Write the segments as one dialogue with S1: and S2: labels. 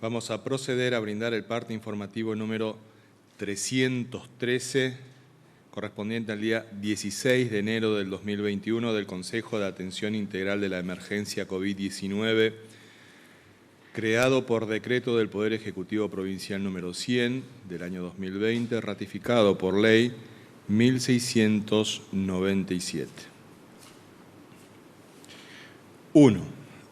S1: Vamos a proceder a brindar el parte informativo número 313, correspondiente al día 16 de enero del 2021 del Consejo de Atención Integral de la Emergencia COVID-19, creado por decreto del Poder Ejecutivo Provincial número 100 del año 2020, ratificado por ley 1697. 1.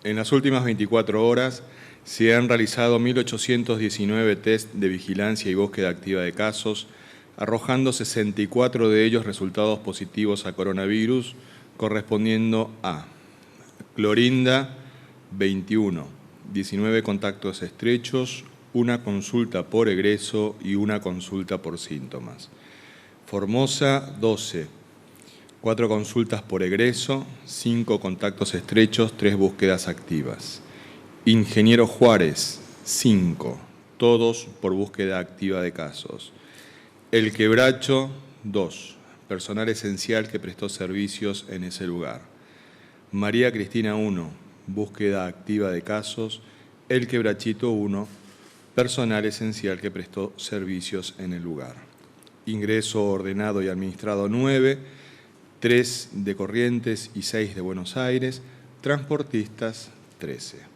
S1: En las últimas 24 horas se han realizado 1.819 test de vigilancia y búsqueda activa de casos, arrojando 64 de ellos resultados positivos a coronavirus, correspondiendo a Clorinda, 21, 19 contactos estrechos, una consulta por egreso y una consulta por síntomas. Formosa, 12, 4 consultas por egreso, 5 contactos estrechos, 3 búsquedas activas. Ingeniero Juárez, 5, todos por búsqueda activa de casos. El Quebracho, 2, personal esencial que prestó servicios en ese lugar. María Cristina, 1, búsqueda activa de casos. El Quebrachito, 1, personal esencial que prestó servicios en el lugar. Ingreso ordenado y administrado, 9, 3 de Corrientes y 6 de Buenos Aires. Transportistas, 13.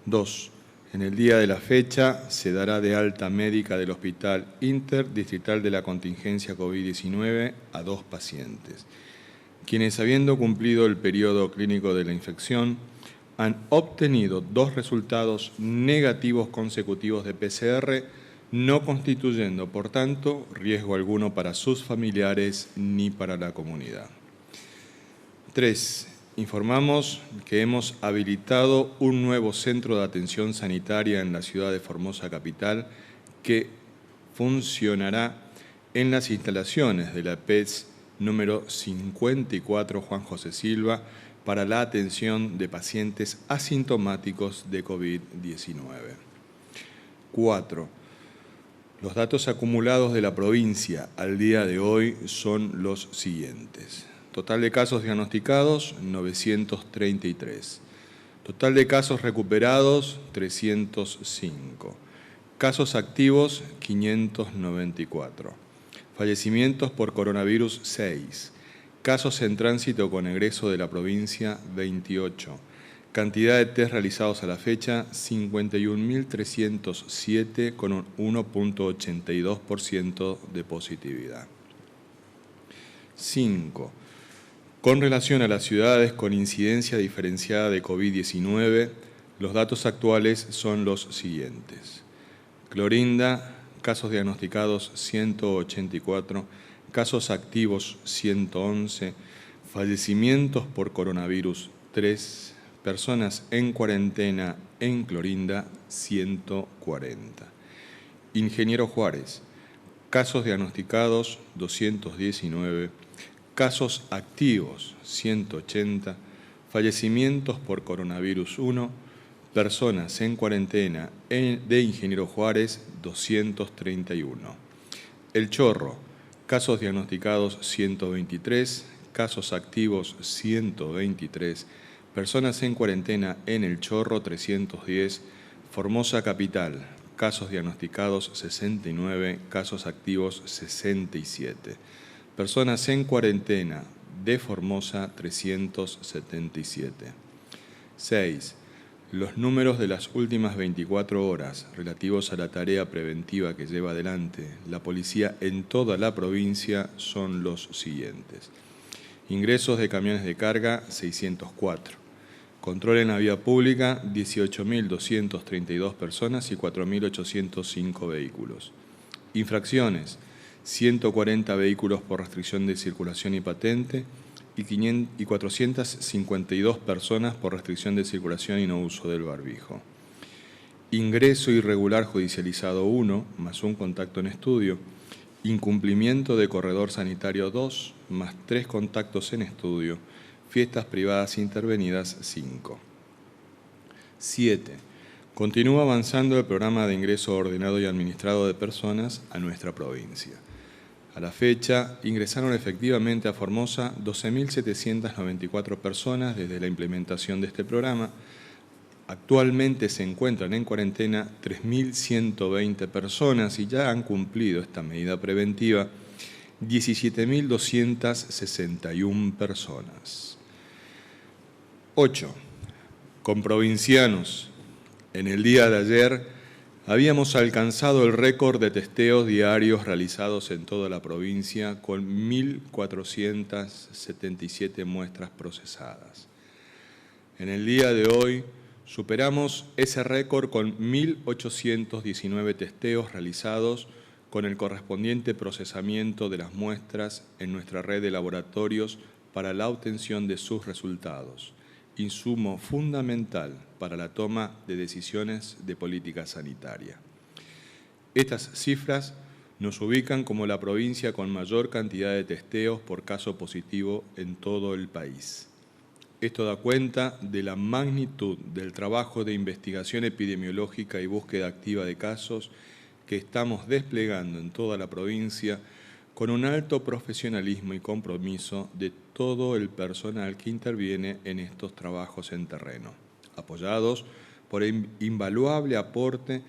S1: 2. En el día de la fecha se dará de alta médica del Hospital Interdistrital de la Contingencia COVID-19 a 2 pacientes, quienes, habiendo cumplido el periodo clínico de la infección, han obtenido 2 resultados negativos consecutivos de PCR, no constituyendo, por tanto, riesgo alguno para sus familiares ni para la comunidad. 3. Informamos que hemos habilitado un nuevo centro de atención sanitaria en la ciudad de Formosa Capital que funcionará en las instalaciones de la PETS número 54 Juan José Silva para la atención de pacientes asintomáticos de COVID-19. 4. Los datos acumulados de la provincia al día de hoy son los siguientes. Total de casos diagnosticados, 933. Total de casos recuperados, 305. Casos activos, 594. Fallecimientos por coronavirus, 6. Casos en tránsito con egreso de la provincia, 28. Cantidad de test realizados a la fecha, 51.307 con un 1.82% de positividad. 5. Con relación a las ciudades con incidencia diferenciada de COVID-19, los datos actuales son los siguientes. Clorinda, casos diagnosticados 184, casos activos 111, fallecimientos por coronavirus 3, personas en cuarentena en Clorinda 140. Ingeniero Juárez, casos diagnosticados 219, casos activos, 180, fallecimientos por coronavirus 1, personas en cuarentena de Ingeniero Juárez, 231. El Chorro, casos diagnosticados 123, casos activos 123, personas en cuarentena en El Chorro, 310, Formosa Capital, casos diagnosticados 69, casos activos 67. Personas en cuarentena de Formosa, 377. 6. Los números de las últimas 24 horas relativos a la tarea preventiva que lleva adelante la policía en toda la provincia son los siguientes. Ingresos de camiones de carga, 604. Control en la vía pública, 18.232 personas y 4.805 vehículos. Infracciones, 140 vehículos por restricción de circulación y patente y 452 personas por restricción de circulación y no uso del barbijo. Ingreso irregular judicializado 1, más un contacto en estudio. Incumplimiento de corredor sanitario 2, más 3 contactos en estudio. Fiestas privadas intervenidas 5. 7. Continúa avanzando el programa de ingreso ordenado y administrado de personas a nuestra provincia. A la fecha, ingresaron efectivamente a Formosa 12.794 personas desde la implementación de este programa, Actualmente se encuentran en cuarentena 3.120 personas y ya han cumplido esta medida preventiva 17.261 personas. 8. Con provincianos. En el día de ayer habíamos alcanzado el récord de testeos diarios realizados en toda la provincia con 1.477 muestras procesadas. En el día de hoy superamos ese récord con 1.819 testeos realizados con el correspondiente procesamiento de las muestras en nuestra red de laboratorios para la obtención de sus resultados, insumo fundamental para la toma de decisiones de política sanitaria. Estas cifras nos ubican como la provincia con mayor cantidad de testeos por caso positivo en todo el país. Esto da cuenta de la magnitud del trabajo de investigación epidemiológica y búsqueda activa de casos que estamos desplegando en toda la provincia con un alto profesionalismo y compromiso de todo el personal que interviene en estos trabajos en terreno, apoyados por el invaluable aporte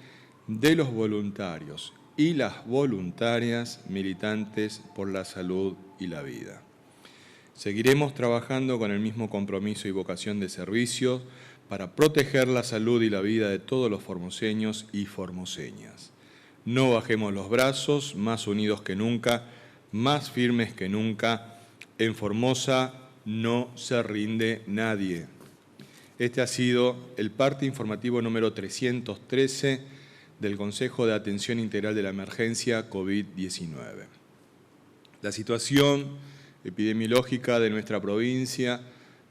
S1: de los voluntarios y las voluntarias militantes por la salud y la vida. Seguiremos trabajando con el mismo compromiso y vocación de servicio para proteger la salud y la vida de todos los formoseños y formoseñas. No bajemos los brazos, más unidos que nunca, más firmes que nunca. En Formosa no se rinde nadie. Este ha sido el parte informativo número 313 del Consejo de Atención Integral de la Emergencia COVID-19. La situación epidemiológica de nuestra provincia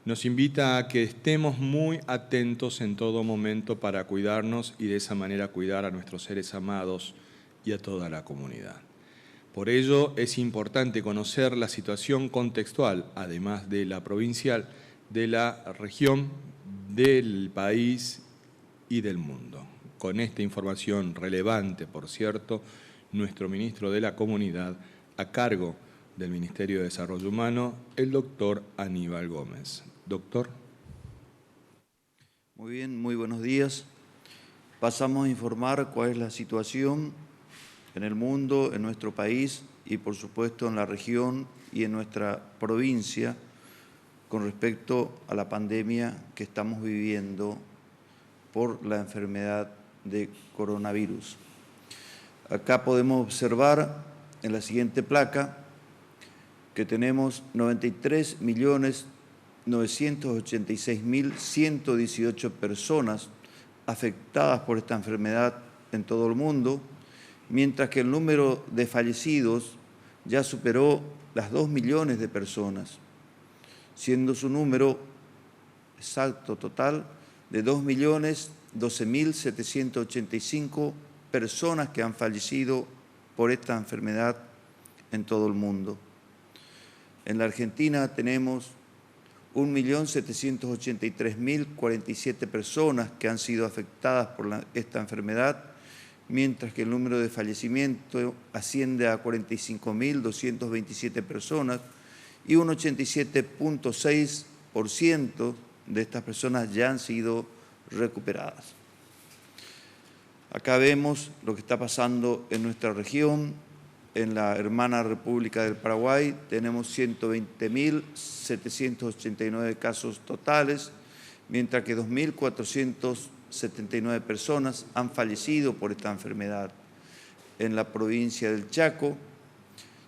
S1: nos invita a que estemos muy atentos en todo momento para cuidarnos y de esa manera cuidar a nuestros seres amados y a toda la comunidad. Por ello es importante conocer la situación contextual, además de la provincial, de la región, del país y del mundo. Con esta información relevante, por cierto, nuestro ministro de la Comunidad, a cargo del Ministerio de Desarrollo Humano, el doctor Aníbal Gómez. Doctor.
S2: Muy bien, muy buenos días. Pasamos a informar cuál es la situación en el mundo, en nuestro país y, por supuesto, en la región y en nuestra provincia con respecto a la pandemia que estamos viviendo por la enfermedad de coronavirus. Acá podemos observar en la siguiente placa que tenemos 93.986.118 personas afectadas por esta enfermedad en todo el mundo, mientras que el número de fallecidos ya superó las 2 millones de personas, siendo su número exacto total de 2.012.785 personas que han fallecido por esta enfermedad en todo el mundo. En la Argentina tenemos 1.783.047 personas que han sido afectadas por esta enfermedad, mientras que el número de fallecimientos asciende a 45.227 personas y un 87.6% de estas personas ya han sido recuperadas. Acá vemos lo que está pasando en nuestra región. En la hermana República del Paraguay tenemos 120.789 casos totales, mientras que 2.479 personas han fallecido por esta enfermedad. En la provincia del Chaco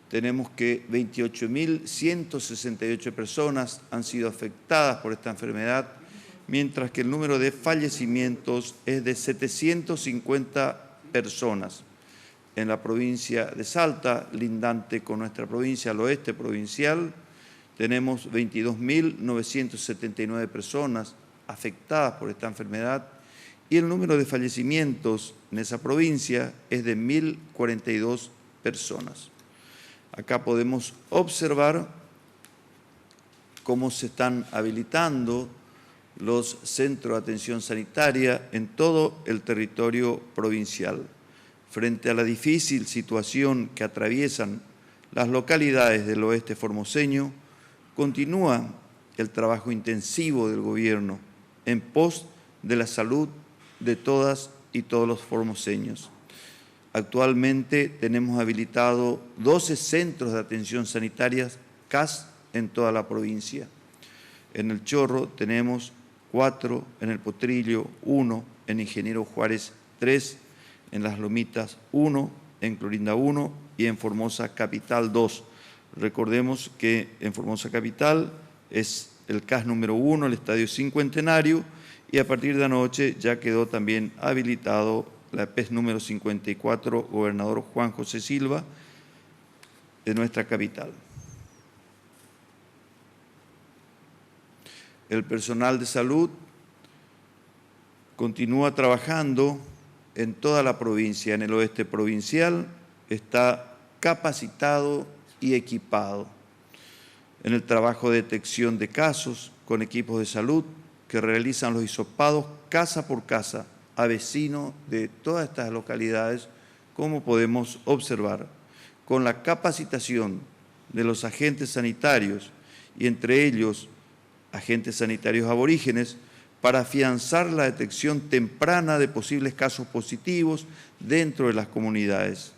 S2: tenemos que 28.168 personas han sido afectadas por esta enfermedad, mientras que el número de fallecimientos es de 750 personas. En la provincia de Salta, lindante con nuestra provincia, al oeste provincial, tenemos 22.979 personas afectadas por esta enfermedad y el número de fallecimientos en esa provincia es de 1.042 personas. Acá podemos observar cómo se están habilitando los centros de atención sanitaria en todo el territorio provincial. Frente a la difícil situación que atraviesan las localidades del oeste formoseño, continúa el trabajo intensivo del Gobierno en pos de la salud de todas y todos los formoseños. Actualmente tenemos habilitado 12 centros de atención sanitaria CAS en toda la provincia. En El Chorro tenemos 4, en El Potrillo 1, en Ingeniero Juárez 3, en Las Lomitas 1, en Clorinda 1 y en Formosa Capital 2. Recordemos que en Formosa Capital es el CAS número 1, el Estadio Cincuentenario, y a partir de anoche ya quedó también habilitado la PES número 54, Gobernador Juan José Silva, de nuestra capital. El personal de salud continúa trabajando en toda la provincia. En el oeste provincial está capacitado y equipado en el trabajo de detección de casos con equipos de salud que realizan los hisopados casa por casa a vecinos de todas estas localidades, como podemos observar, con la capacitación de los agentes sanitarios y entre ellos agentes sanitarios aborígenes para afianzar la detección temprana de posibles casos positivos dentro de las comunidades.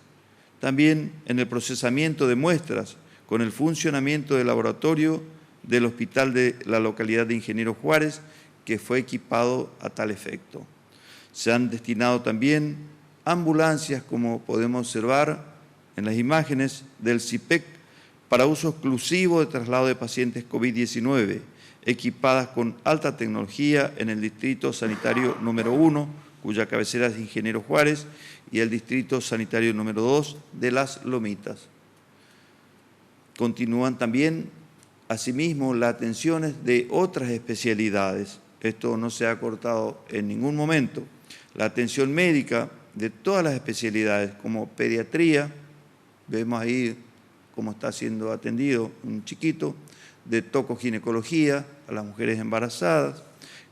S2: También en el procesamiento de muestras con el funcionamiento del laboratorio del hospital de la localidad de Ingeniero Juárez, que fue equipado a tal efecto. Se han destinado también ambulancias, como podemos observar en las imágenes del CIPEC, para uso exclusivo de traslado de pacientes COVID-19, equipadas con alta tecnología en el Distrito Sanitario número 1, cuya cabecera es Ingeniero Juárez, y el Distrito Sanitario número 2 de Las Lomitas. Continúan también, asimismo, las atenciones de otras especialidades. Esto no se ha cortado en ningún momento. La atención médica de todas las especialidades, como pediatría, vemos ahí cómo está siendo atendido un chiquito, de tocoginecología a las mujeres embarazadas,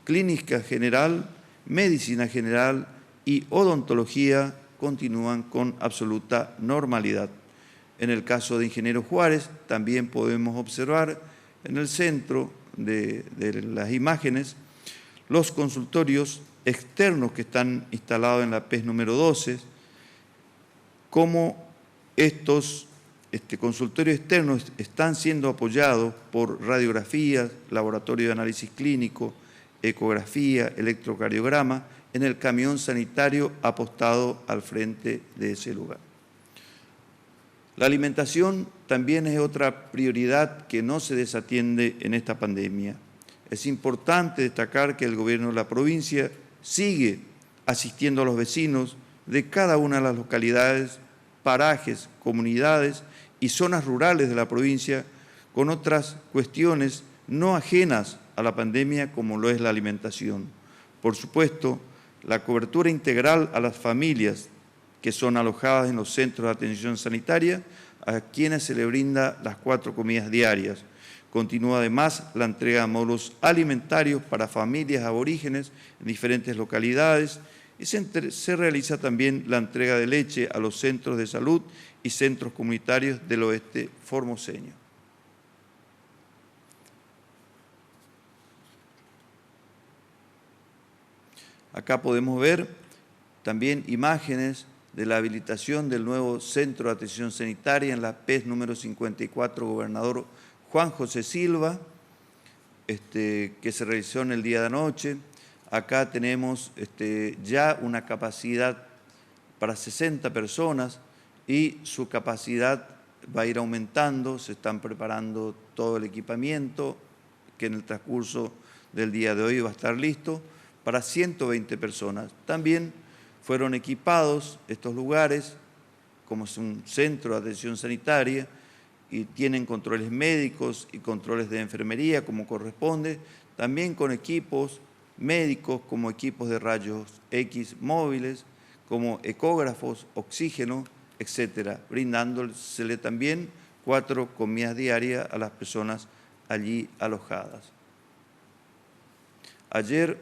S2: clínica general, medicina general y odontología continúan con absoluta normalidad. En el caso de Ingeniero Juárez, también podemos observar en el centro de las imágenes los consultorios externos que están instalados en la PES número 12, cómo estos consultorios externos están siendo apoyados por radiografías, laboratorio de análisis clínico, ecografía, electrocardiograma, en el camión sanitario apostado al frente de ese lugar. La alimentación también es otra prioridad que no se desatiende en esta pandemia. Es importante destacar que el gobierno de la provincia sigue asistiendo a los vecinos de cada una de las localidades, parajes, comunidades y zonas rurales de la provincia con otras cuestiones no ajenas a la pandemia como lo es la alimentación. Por supuesto, la cobertura integral a las familias que son alojadas en los centros de atención sanitaria, a quienes se le brinda las 4 comidas diarias. Continúa además la entrega de módulos alimentarios para familias aborígenes en diferentes localidades y se realiza también la entrega de leche a los centros de salud y centros comunitarios del oeste formoseño. Acá podemos ver también imágenes de la habilitación del nuevo Centro de Atención Sanitaria en la PES número 54, Gobernador Juan José Silva, que se realizó en el día de anoche. Acá tenemos ya una capacidad para 60 personas y su capacidad va a ir aumentando, se están preparando todo el equipamiento que en el transcurso del día de hoy va a estar listo para 120 personas. También fueron equipados estos lugares, como es un centro de atención sanitaria, y tienen controles médicos y controles de enfermería como corresponde, también con equipos médicos como equipos de rayos X móviles, como ecógrafos, oxígeno, etcétera, brindándosele también 4 comidas diarias a las personas allí alojadas. Ayer,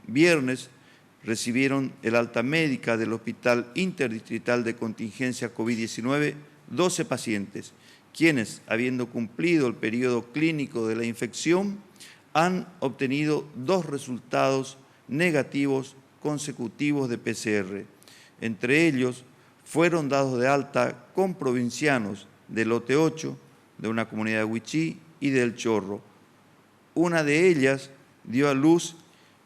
S2: viernes, recibieron el alta médica del Hospital Interdistrital de Contingencia COVID-19 12 pacientes, quienes, habiendo cumplido el periodo clínico de la infección, han obtenido 2 resultados negativos consecutivos de PCR. Entre ellos, fueron dados de alta con provincianos del lote 8, de una comunidad de Huichí y del Chorro. Una de ellas dio a luz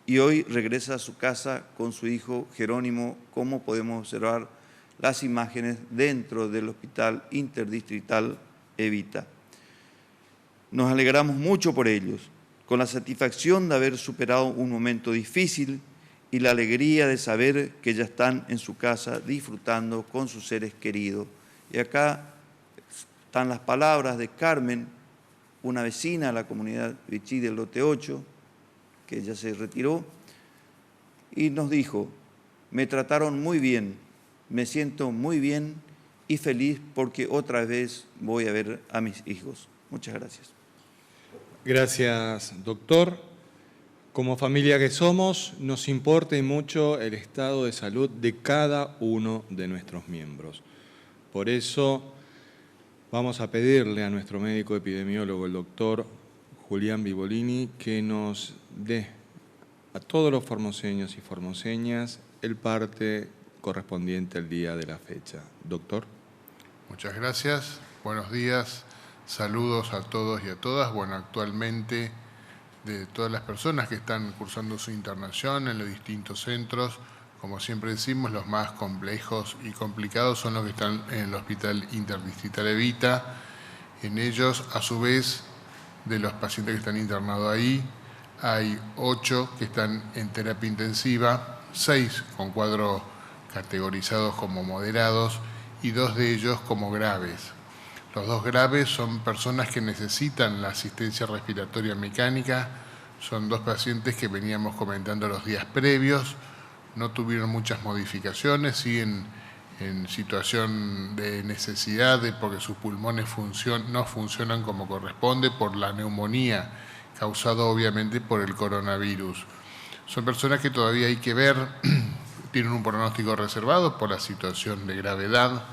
S2: y hoy regresa a su casa con su hijo Jerónimo, como podemos observar las imágenes dentro del Hospital Interdistrital Evita. Nos alegramos mucho por ellos, con la satisfacción de haber superado un momento difícil y la alegría de saber que ya están en su casa disfrutando con sus seres queridos. Y acá están las palabras de Carmen, una vecina de la comunidad Huichí del lote 8, que ya se retiró, y nos dijo: me trataron muy bien, me siento muy bien y feliz porque otra vez voy a ver a mis hijos. Muchas gracias.
S1: Gracias, doctor. Como familia que somos, nos importa y mucho el estado de salud de cada uno de nuestros miembros. Por eso vamos a pedirle a nuestro médico epidemiólogo, el doctor Julián Vivolini, que nos dé a todos los formoseños y formoseñas el parte correspondiente al día de la fecha. Doctor.
S3: Muchas gracias. Buenos días. Saludos a todos y a todas. Bueno, actualmente de todas las personas que están cursando su internación en los distintos centros, como siempre decimos, los más complejos y complicados son los que están en el Hospital Interdistrital Evita. En ellos, a su vez, de los pacientes que están internados ahí, hay 8 que están en terapia intensiva, 6 con cuadros categorizados como moderados y 2 de ellos como graves. Los 2 graves son personas que necesitan la asistencia respiratoria mecánica. Son 2 pacientes que veníamos comentando los días previos. No tuvieron muchas modificaciones, siguen en situación de necesidad porque sus pulmones no funcionan como corresponde por la neumonía causada obviamente por el coronavirus. Son personas que todavía hay que ver, tienen un pronóstico reservado por la situación de gravedad,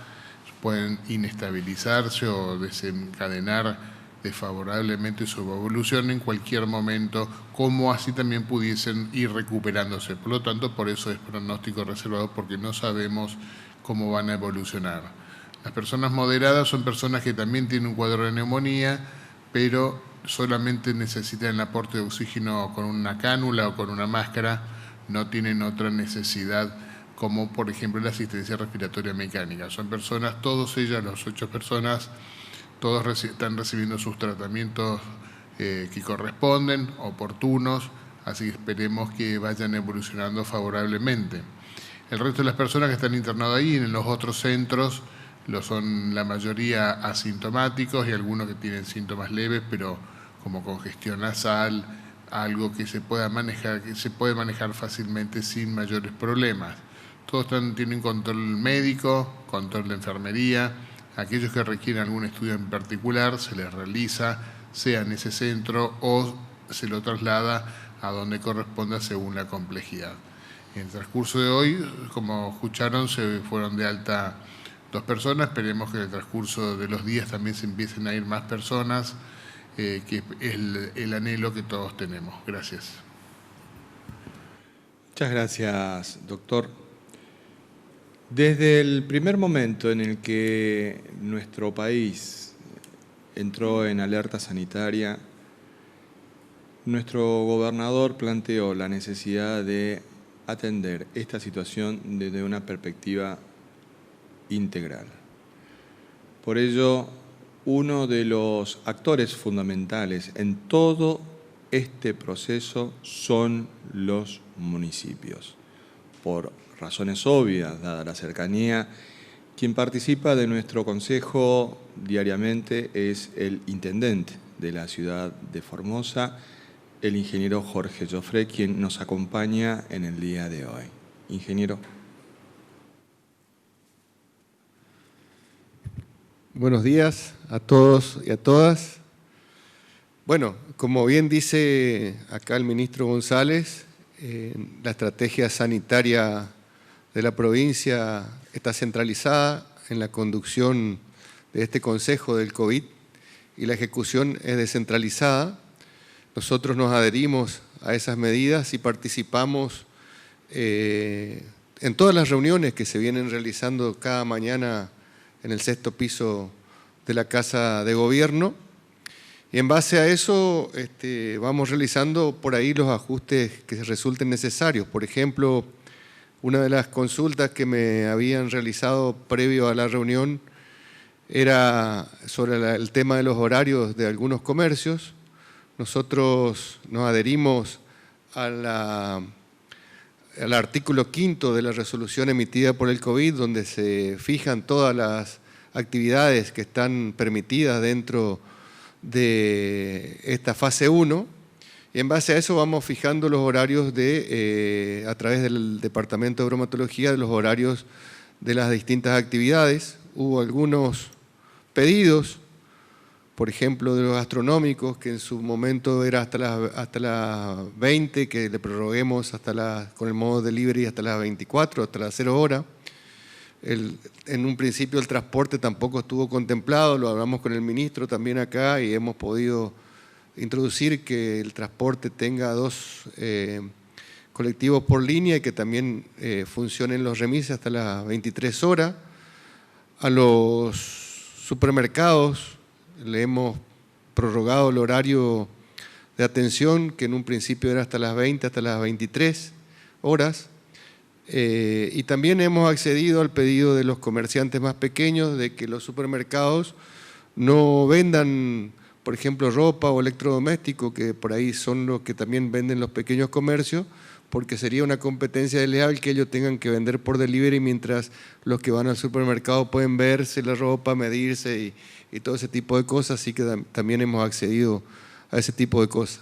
S3: pueden inestabilizarse o desencadenar desfavorablemente su evolución en cualquier momento, como así también pudiesen ir recuperándose. Por lo tanto, por eso es pronóstico reservado, porque no sabemos cómo van a evolucionar. Las personas moderadas son personas que también tienen un cuadro de neumonía, pero solamente necesitan el aporte de oxígeno con una cánula o con una máscara, no tienen otra necesidad como por ejemplo la asistencia respiratoria mecánica. Son personas, todas ellas, las 8 personas, todos están recibiendo sus tratamientos que corresponden, oportunos, así que esperemos que vayan evolucionando favorablemente. El resto de las personas que están internadas ahí en los otros centros son la mayoría asintomáticos y algunos que tienen síntomas leves, pero como congestión nasal, algo que se puede manejar fácilmente sin mayores problemas. Todos tienen control médico, control de enfermería. Aquellos que requieren algún estudio en particular se les realiza, sea en ese centro o se lo traslada a donde corresponda según la complejidad. En el transcurso de hoy, como escucharon, se fueron de alta 2 personas. Esperemos que en el transcurso de los días también se empiecen a ir más personas, que es el anhelo que todos tenemos. Gracias.
S1: Muchas gracias, doctor. Desde el primer momento en el que nuestro país entró en alerta sanitaria, nuestro gobernador planteó la necesidad de atender esta situación desde una perspectiva integral. Por ello, uno de los actores fundamentales en todo este proceso son los municipios. Por razones obvias, dada la cercanía, quien participa de nuestro consejo diariamente es el intendente de la ciudad de Formosa, el ingeniero Jorge Joffre, quien nos acompaña en el día de hoy. Ingeniero.
S4: Buenos días a todos y a todas. Bueno, como bien dice acá el ministro González, la estrategia sanitaria de la provincia está centralizada en la conducción de este Consejo del COVID, y la ejecución es descentralizada. Nosotros nos adherimos a esas medidas y participamos en todas las reuniones que se vienen realizando cada mañana en el 6º piso de la Casa de Gobierno. Y en base a eso vamos realizando por ahí los ajustes que resulten necesarios. Por ejemplo, una de las consultas que me habían realizado previo a la reunión era sobre el tema de los horarios de algunos comercios. Nosotros nos adherimos al artículo 5º de la resolución emitida por el COVID, donde se fijan todas las actividades que están permitidas dentro de esta fase 1, y en base a eso vamos fijando los horarios a través del Departamento de Bromatología, de los horarios de las distintas actividades. Hubo algunos pedidos, por ejemplo, de los gastronómicos, que en su momento era hasta las 20, que le prorroguemos con el modo delivery hasta las 24, hasta las 0 horas. En un principio el transporte tampoco estuvo contemplado, lo hablamos con el ministro también acá y hemos podido introducir que el transporte tenga 2 colectivos por línea y que también funcionen los remises hasta las 23 horas. A los supermercados le hemos prorrogado el horario de atención, que en un principio era hasta las 20, hasta las 23 horas. Y también hemos accedido al pedido de los comerciantes más pequeños de que los supermercados no vendan, por ejemplo, ropa o electrodomésticos, que por ahí son los que también venden los pequeños comercios, porque sería una competencia desleal que ellos tengan que vender por delivery mientras los que van al supermercado pueden verse la ropa, medirse y todo ese tipo de cosas, así que también hemos accedido a ese tipo de cosas.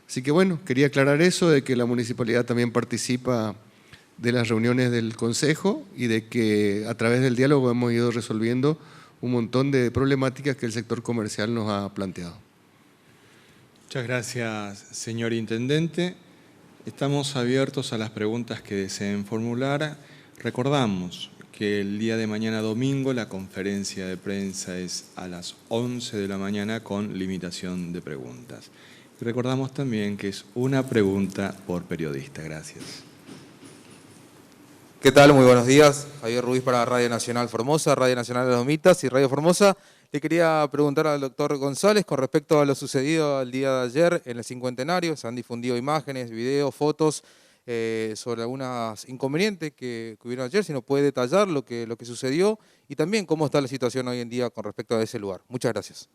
S4: Así que bueno, quería aclarar eso, de que la municipalidad también participa de las reuniones del Consejo y de que a través del diálogo hemos ido resolviendo un montón de problemáticas que el sector comercial nos ha planteado.
S1: Muchas gracias, señor Intendente. Estamos abiertos a las preguntas que deseen formular. Recordamos que el día de mañana domingo la conferencia de prensa es a las 11 de la mañana con limitación de preguntas. Y recordamos también que es una pregunta por periodista. Gracias.
S5: ¿Qué tal? Muy buenos días. Javier Ruiz para Radio Nacional Formosa, Radio Nacional de los Mitas y Radio Formosa. Le quería preguntar al doctor González con respecto a lo sucedido el día de ayer en el cincuentenario. Se han difundido imágenes, videos, fotos sobre algunos inconvenientes que hubieron ayer. Si nos puede detallar lo que sucedió y también cómo está la situación hoy en día con respecto a ese lugar. Muchas gracias.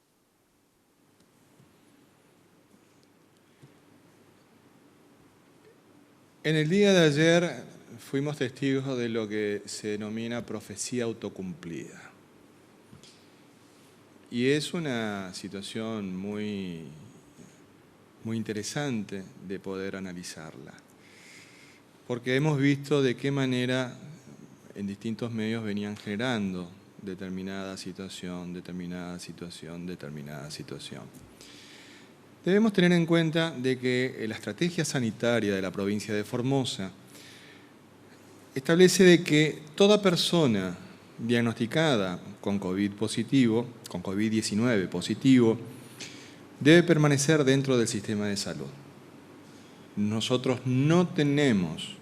S1: En el día de ayer fuimos testigos de lo que se denomina profecía autocumplida. Y es una situación muy interesante de poder analizarla, porque hemos visto de qué manera en distintos medios venían generando determinada situación. Debemos tener en cuenta de que la estrategia sanitaria de la provincia de Formosa establece de que toda persona diagnosticada con COVID-19 positivo, debe permanecer dentro del sistema de salud. Nosotros no tenemos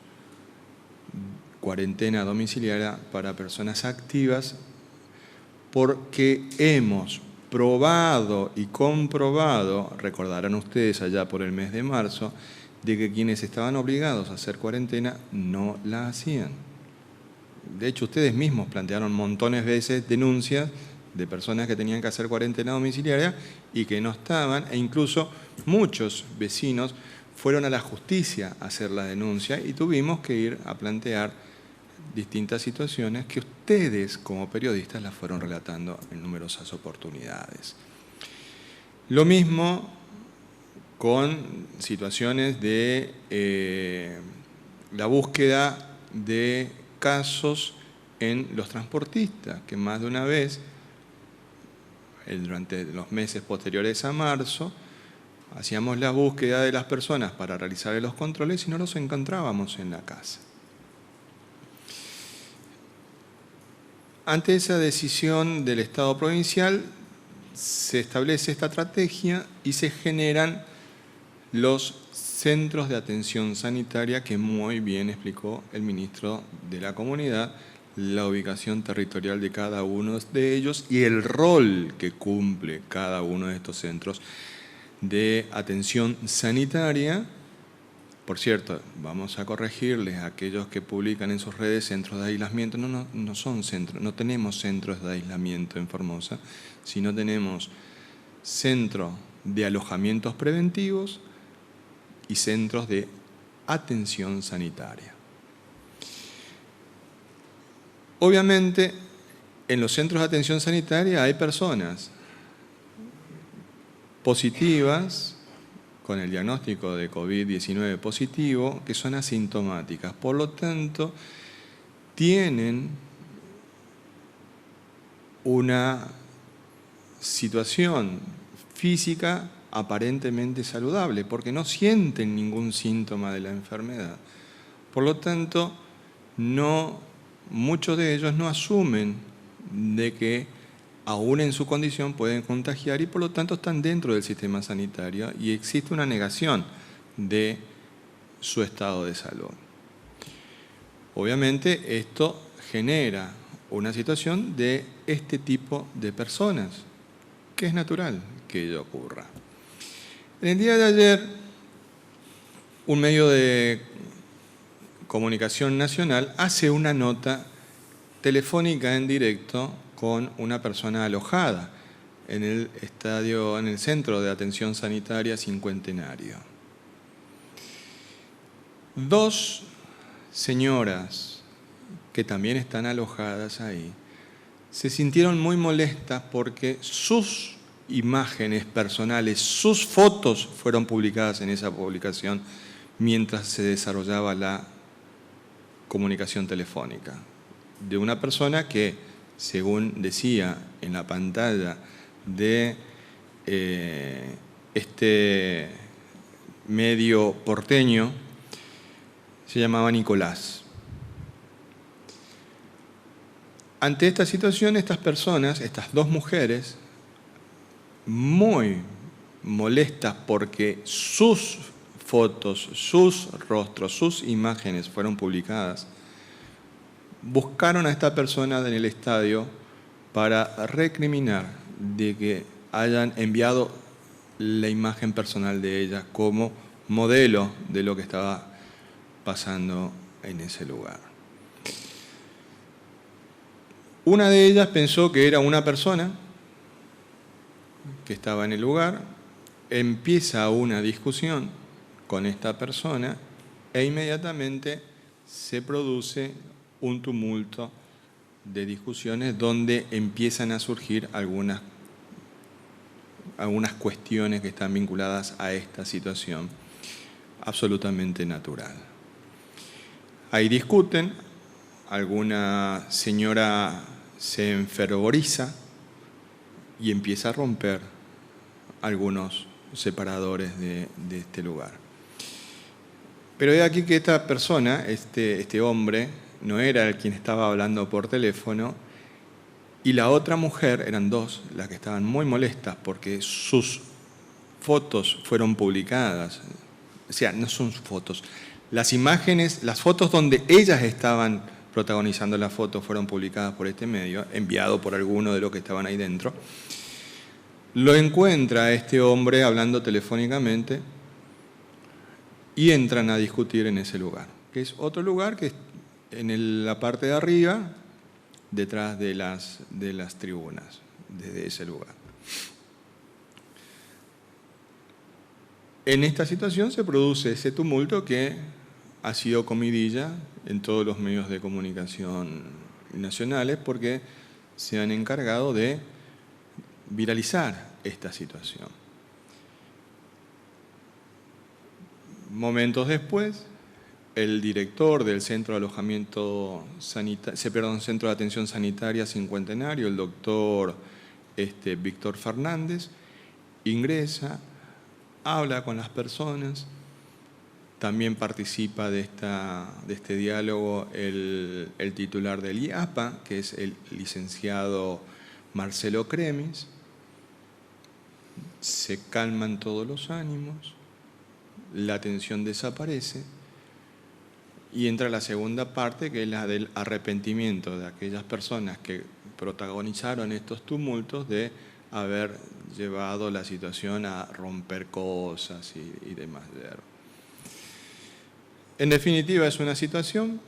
S1: cuarentena domiciliaria para personas activas porque hemos probado y comprobado, recordarán ustedes allá por el mes de marzo, de que quienes estaban obligados a hacer cuarentena no la hacían. De hecho, ustedes mismos plantearon montones de veces denuncias de personas que tenían que hacer cuarentena domiciliaria y que no estaban, e incluso muchos vecinos fueron a la justicia a hacer la denuncia y tuvimos que ir a plantear distintas situaciones que ustedes como periodistas las fueron relatando en numerosas oportunidades. Lo mismo con situaciones de la búsqueda de casos en los transportistas, que más de una vez, durante los meses posteriores a marzo, hacíamos la búsqueda de las personas para realizar los controles y no los encontrábamos en la casa. Ante esa decisión del Estado provincial, se establece esta estrategia y se generan los centros de atención sanitaria que muy bien explicó el ministro de la Comunidad, la ubicación territorial de cada uno de ellos y el rol que cumple cada uno de estos centros de atención sanitaria. Por cierto, vamos a corregirles a aquellos que publican en sus redes centros de aislamiento. No son centros, no tenemos centros de aislamiento en Formosa, sino tenemos centros de alojamientos preventivos y centros de atención sanitaria. Obviamente, en los centros de atención sanitaria hay personas positivas, con el diagnóstico de COVID-19 positivo, que son asintomáticas. Por lo tanto, tienen una situación física aparentemente saludable, porque no sienten ningún síntoma de la enfermedad. Por lo tanto, muchos de ellos no asumen de que aún en su condición pueden contagiar y por lo tanto están dentro del sistema sanitario y existe una negación de su estado de salud. Obviamente esto genera una situación de este tipo de personas, que es natural que ello ocurra. En el día de ayer, un medio de comunicación nacional hace una nota telefónica en directo con una persona alojada en el Centro de Atención Sanitaria Cincuentenario. 2 señoras que también están alojadas ahí se sintieron muy molestas porque sus imágenes personales, sus fotos fueron publicadas en esa publicación mientras se desarrollaba la comunicación telefónica de una persona que, según decía en la pantalla de este medio porteño, se llamaba Nicolás. Ante esta situación, estas personas, estas 2 mujeres, muy molestas porque sus fotos, sus rostros, sus imágenes fueron publicadas, buscaron a esta persona en el estadio para recriminar de que hayan enviado la imagen personal de ella como modelo de lo que estaba pasando en ese lugar. Una de ellas pensó que era una persona que estaba en el lugar, empieza una discusión con esta persona e inmediatamente se produce un tumulto de discusiones donde empiezan a surgir algunas cuestiones que están vinculadas a esta situación absolutamente natural. Ahí discuten, alguna señora se enfervoriza y empieza a romper algunos separadores de este lugar. Pero he aquí que esta persona, este hombre, no era el quien estaba hablando por teléfono, y la otra mujer, eran 2, las que estaban muy molestas porque sus fotos fueron publicadas. O sea, no son fotos. Las imágenes, las fotos donde ellas estaban protagonizando la foto fueron publicadas por este medio, enviado por alguno de los que estaban ahí dentro. Lo encuentra este hombre hablando telefónicamente y entran a discutir en ese lugar, que es otro lugar que es en la parte de arriba, detrás de las tribunas, desde ese lugar. En esta situación se produce ese tumulto que ha sido comidilla en todos los medios de comunicación nacionales porque se han encargado de viralizar esta situación. Momentos después, el director del Centro de Centro de Atención Sanitaria Cincuentenario, el doctor Víctor Fernández, ingresa, habla con las personas, también participa de este diálogo el titular del IAPA, que es el licenciado Marcelo Cremis, se calman todos los ánimos, la tensión desaparece y entra la segunda parte, que es la del arrepentimiento de aquellas personas que protagonizaron estos tumultos de haber llevado la situación a romper cosas y demás. En definitiva, es una situación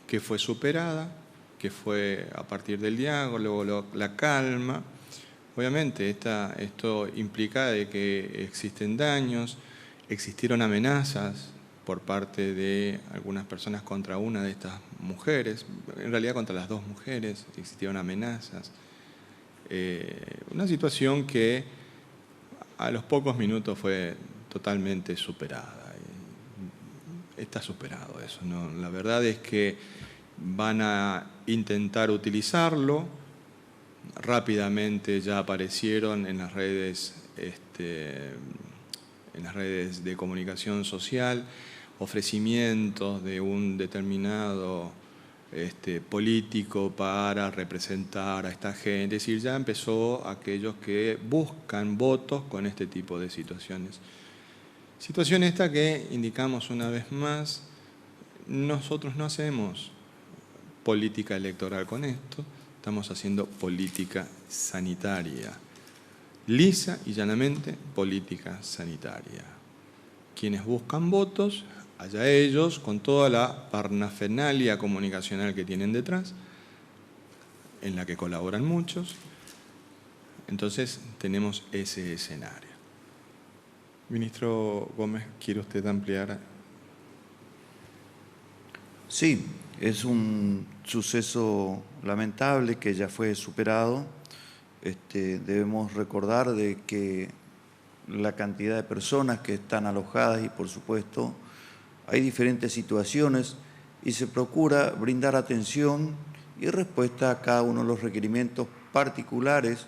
S1: que fue superada, que fue a partir del diálogo, la calma. Obviamente esto implica de que existen daños, existieron amenazas por parte de algunas personas contra una de estas mujeres, en realidad contra las dos mujeres existieron amenazas. Una situación que a los pocos minutos fue totalmente superada. Está superado eso, ¿no? La verdad es que van a intentar utilizarlo. Rápidamente ya aparecieron en las redes de comunicación social ofrecimientos de un determinado político para representar a esta gente. Es decir, ya empezó aquellos que buscan votos con este tipo de situaciones. Situación esta que indicamos una vez más, nosotros no hacemos política electoral con esto, estamos haciendo política sanitaria. Lisa y llanamente política sanitaria. Quienes buscan votos, allá ellos, con toda la parnafernalia comunicacional que tienen detrás, en la que colaboran muchos, entonces tenemos ese escenario. Ministro Gómez, ¿quiere usted ampliar?
S2: Sí, es un suceso lamentable que ya fue superado. Debemos recordar de que la cantidad de personas que están alojadas y, por supuesto, hay diferentes situaciones y se procura brindar atención y respuesta a cada uno de los requerimientos particulares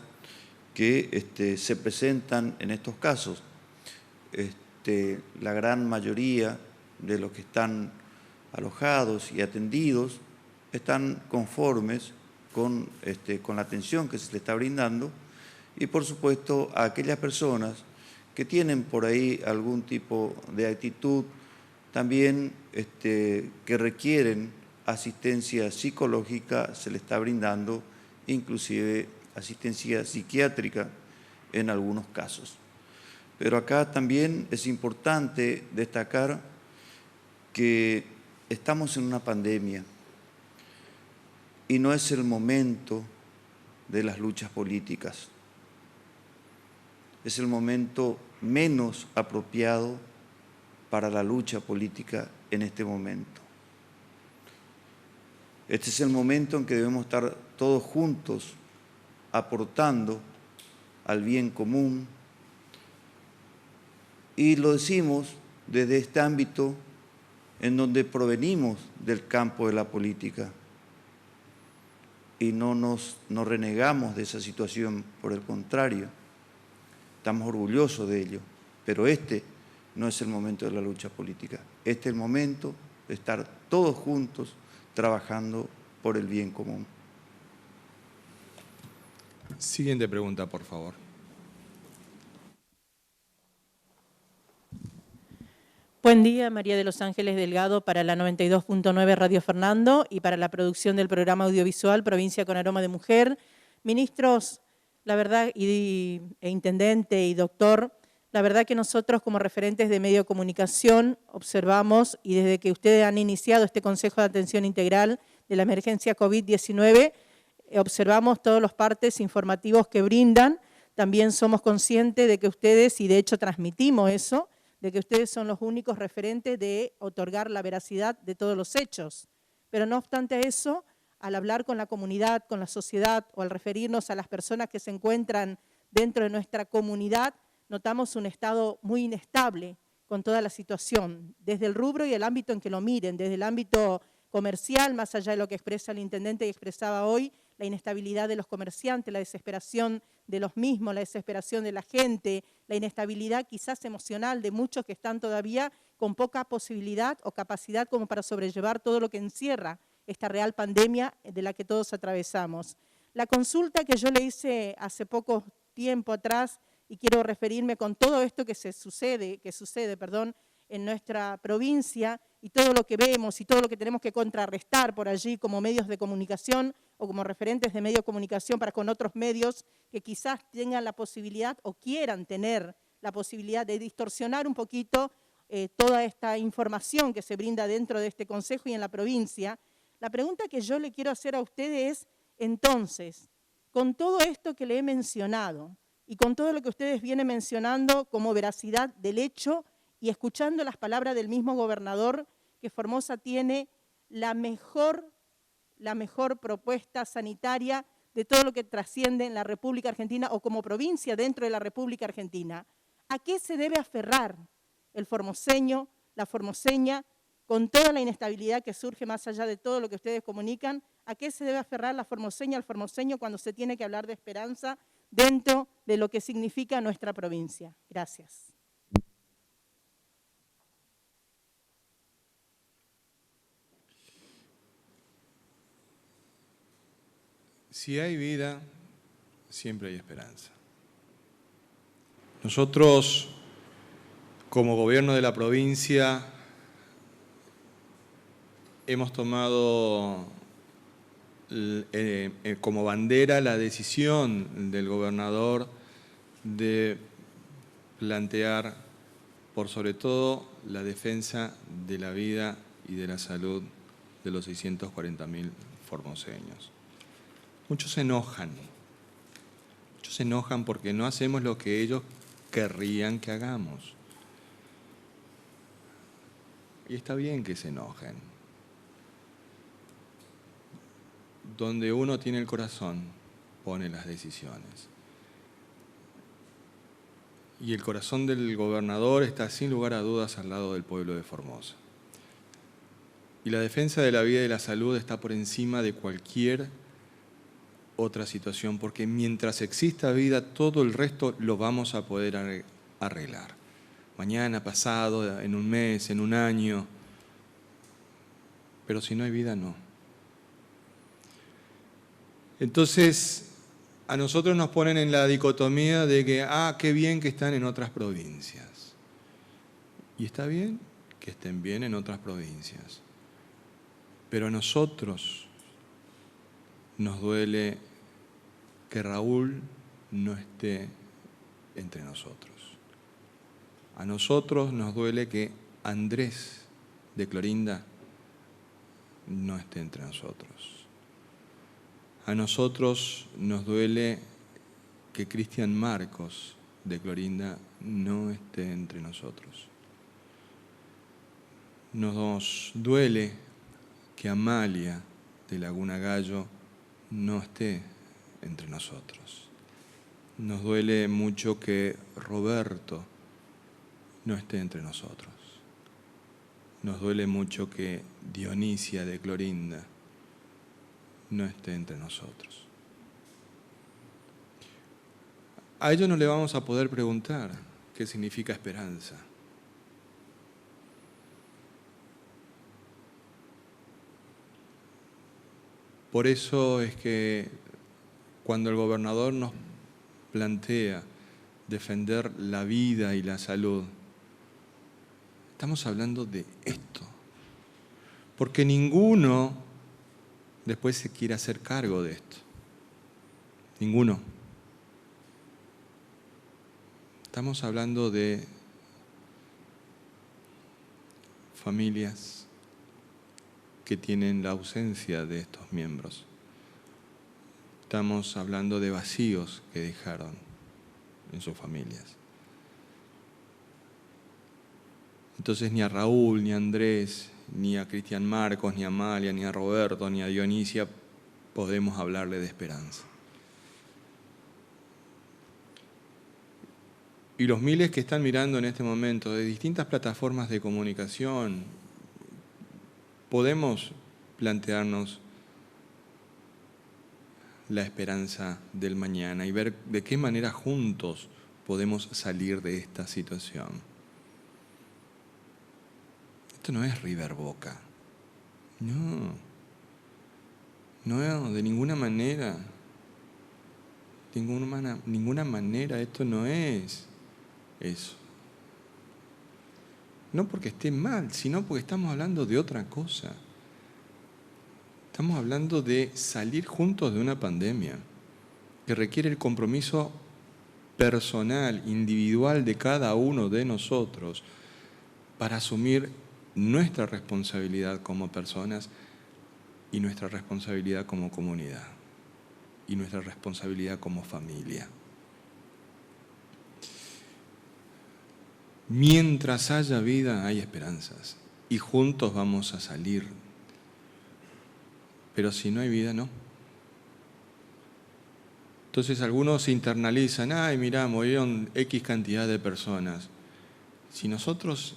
S2: que se presentan en estos casos. La gran mayoría de los que están alojados y atendidos están conformes con la atención que se les está brindando y, por supuesto, a aquellas personas que tienen por ahí algún tipo de actitud también que requieren asistencia psicológica, se les está brindando inclusive asistencia psiquiátrica en algunos casos. Pero acá también es importante destacar que estamos en una pandemia y no es el momento de las luchas políticas. Es el momento menos apropiado para la lucha política en este momento. Este es el momento en que debemos estar todos juntos aportando al bien común y lo decimos desde este ámbito en donde provenimos del campo de la política y no renegamos de esa situación, por el contrario, estamos orgullosos de ello, pero no es el momento de la lucha política, este es el momento de estar todos juntos trabajando por el bien común.
S1: Siguiente pregunta, por favor.
S6: Buen día, María de los Ángeles Delgado para la 92.9 Radio Fernando y para la producción del programa audiovisual Provincia con Aroma de Mujer. Ministros, la verdad, intendente y doctor, la verdad que nosotros como referentes de medio de comunicación observamos y desde que ustedes han iniciado este Consejo de Atención Integral de la emergencia COVID-19, observamos todos los partes informativos que brindan. También somos conscientes de que ustedes, y de hecho transmitimos eso, de que ustedes son los únicos referentes de otorgar la veracidad de todos los hechos. Pero no obstante eso, al hablar con la comunidad, con la sociedad o al referirnos a las personas que se encuentran dentro de nuestra comunidad, notamos un estado muy inestable con toda la situación, desde el rubro y el ámbito en que lo miren, desde el ámbito comercial, más allá de lo que expresa el intendente y expresaba hoy, la inestabilidad de los comerciantes, la desesperación de los mismos, la desesperación de la gente, la inestabilidad quizás emocional de muchos que están todavía con poca posibilidad o capacidad como para sobrellevar todo lo que encierra esta real pandemia de la que todos atravesamos. La consulta que yo le hice hace poco tiempo atrás, y quiero referirme con todo esto que sucede, en nuestra provincia y todo lo que vemos y todo lo que tenemos que contrarrestar por allí como medios de comunicación o como referentes de medios de comunicación para con otros medios que quizás tengan la posibilidad o quieran tener la posibilidad de distorsionar un poquito toda esta información que se brinda dentro de este Consejo y en la provincia. La pregunta que yo le quiero hacer a ustedes es, entonces, con todo esto que le he mencionado y con todo lo que ustedes vienen mencionando como veracidad del hecho y escuchando las palabras del mismo gobernador, que Formosa tiene la mejor propuesta sanitaria de todo lo que trasciende en la República Argentina o como provincia dentro de la República Argentina. ¿A qué se debe aferrar el formoseño, la formoseña, con toda la inestabilidad que surge más allá de todo lo que ustedes comunican? ¿A qué se debe aferrar la formoseña, el formoseño, cuando se tiene que hablar de esperanza dentro de lo que significa nuestra provincia? Gracias.
S1: Si hay vida, siempre hay esperanza. Nosotros, como gobierno de la provincia, hemos tomado como bandera la decisión del gobernador de plantear, por sobre todo, la defensa de la vida y de la salud de los 640.000 formoseños. Muchos se enojan porque no hacemos lo que ellos querrían que hagamos. Y está bien que se enojen. Donde uno tiene el corazón, pone las decisiones. Y el corazón del gobernador está sin lugar a dudas al lado del pueblo de Formosa. Y la defensa de la vida y la salud está por encima de cualquier otra situación, porque mientras exista vida, todo el resto lo vamos a poder arreglar. Mañana, pasado, en un mes, en un año. Pero si no hay vida, no. Entonces, a nosotros nos ponen en la dicotomía de que, qué bien que están en otras provincias. Y está bien que estén bien en otras provincias. Pero a nosotros nos duele que Raúl no esté entre nosotros. A nosotros nos duele que Andrés de Clorinda no esté entre nosotros. A nosotros nos duele que Cristian Marcos de Clorinda no esté entre nosotros. Nos duele que Amalia de Laguna Gallo no esté entre nosotros. Nos duele mucho que Roberto no esté entre nosotros. Nos duele mucho que Dionisia de Clorinda no esté entre nosotros. A ellos no le vamos a poder preguntar qué significa esperanza. Por eso es que cuando el gobernador nos plantea defender la vida y la salud, estamos hablando de esto. Porque ninguno después se quiere hacer cargo de esto. Ninguno. Estamos hablando de familias que tienen la ausencia de estos miembros. Estamos hablando de vacíos que dejaron en sus familias. Entonces ni a Raúl, ni a Andrés, ni a Cristian Marcos, ni a Amalia, ni a Roberto, ni a Dionisia podemos hablarle de esperanza. Y los miles que están mirando en este momento de distintas plataformas de comunicación, podemos plantearnos la esperanza del mañana y ver de qué manera juntos podemos salir de esta situación. Esto no es River Boca. No, de ninguna manera. ninguna manera, esto no es eso. No porque esté mal, sino porque estamos hablando de otra cosa. Estamos hablando de salir juntos de una pandemia que requiere el compromiso personal, individual de cada uno de nosotros para asumir nuestra responsabilidad como personas y nuestra responsabilidad como comunidad y nuestra responsabilidad como familia. Mientras haya vida hay esperanzas y juntos vamos a salir. Pero si no hay vida, no. Entonces algunos se internalizan, ay, mirá, murieron X cantidad de personas. Si nosotros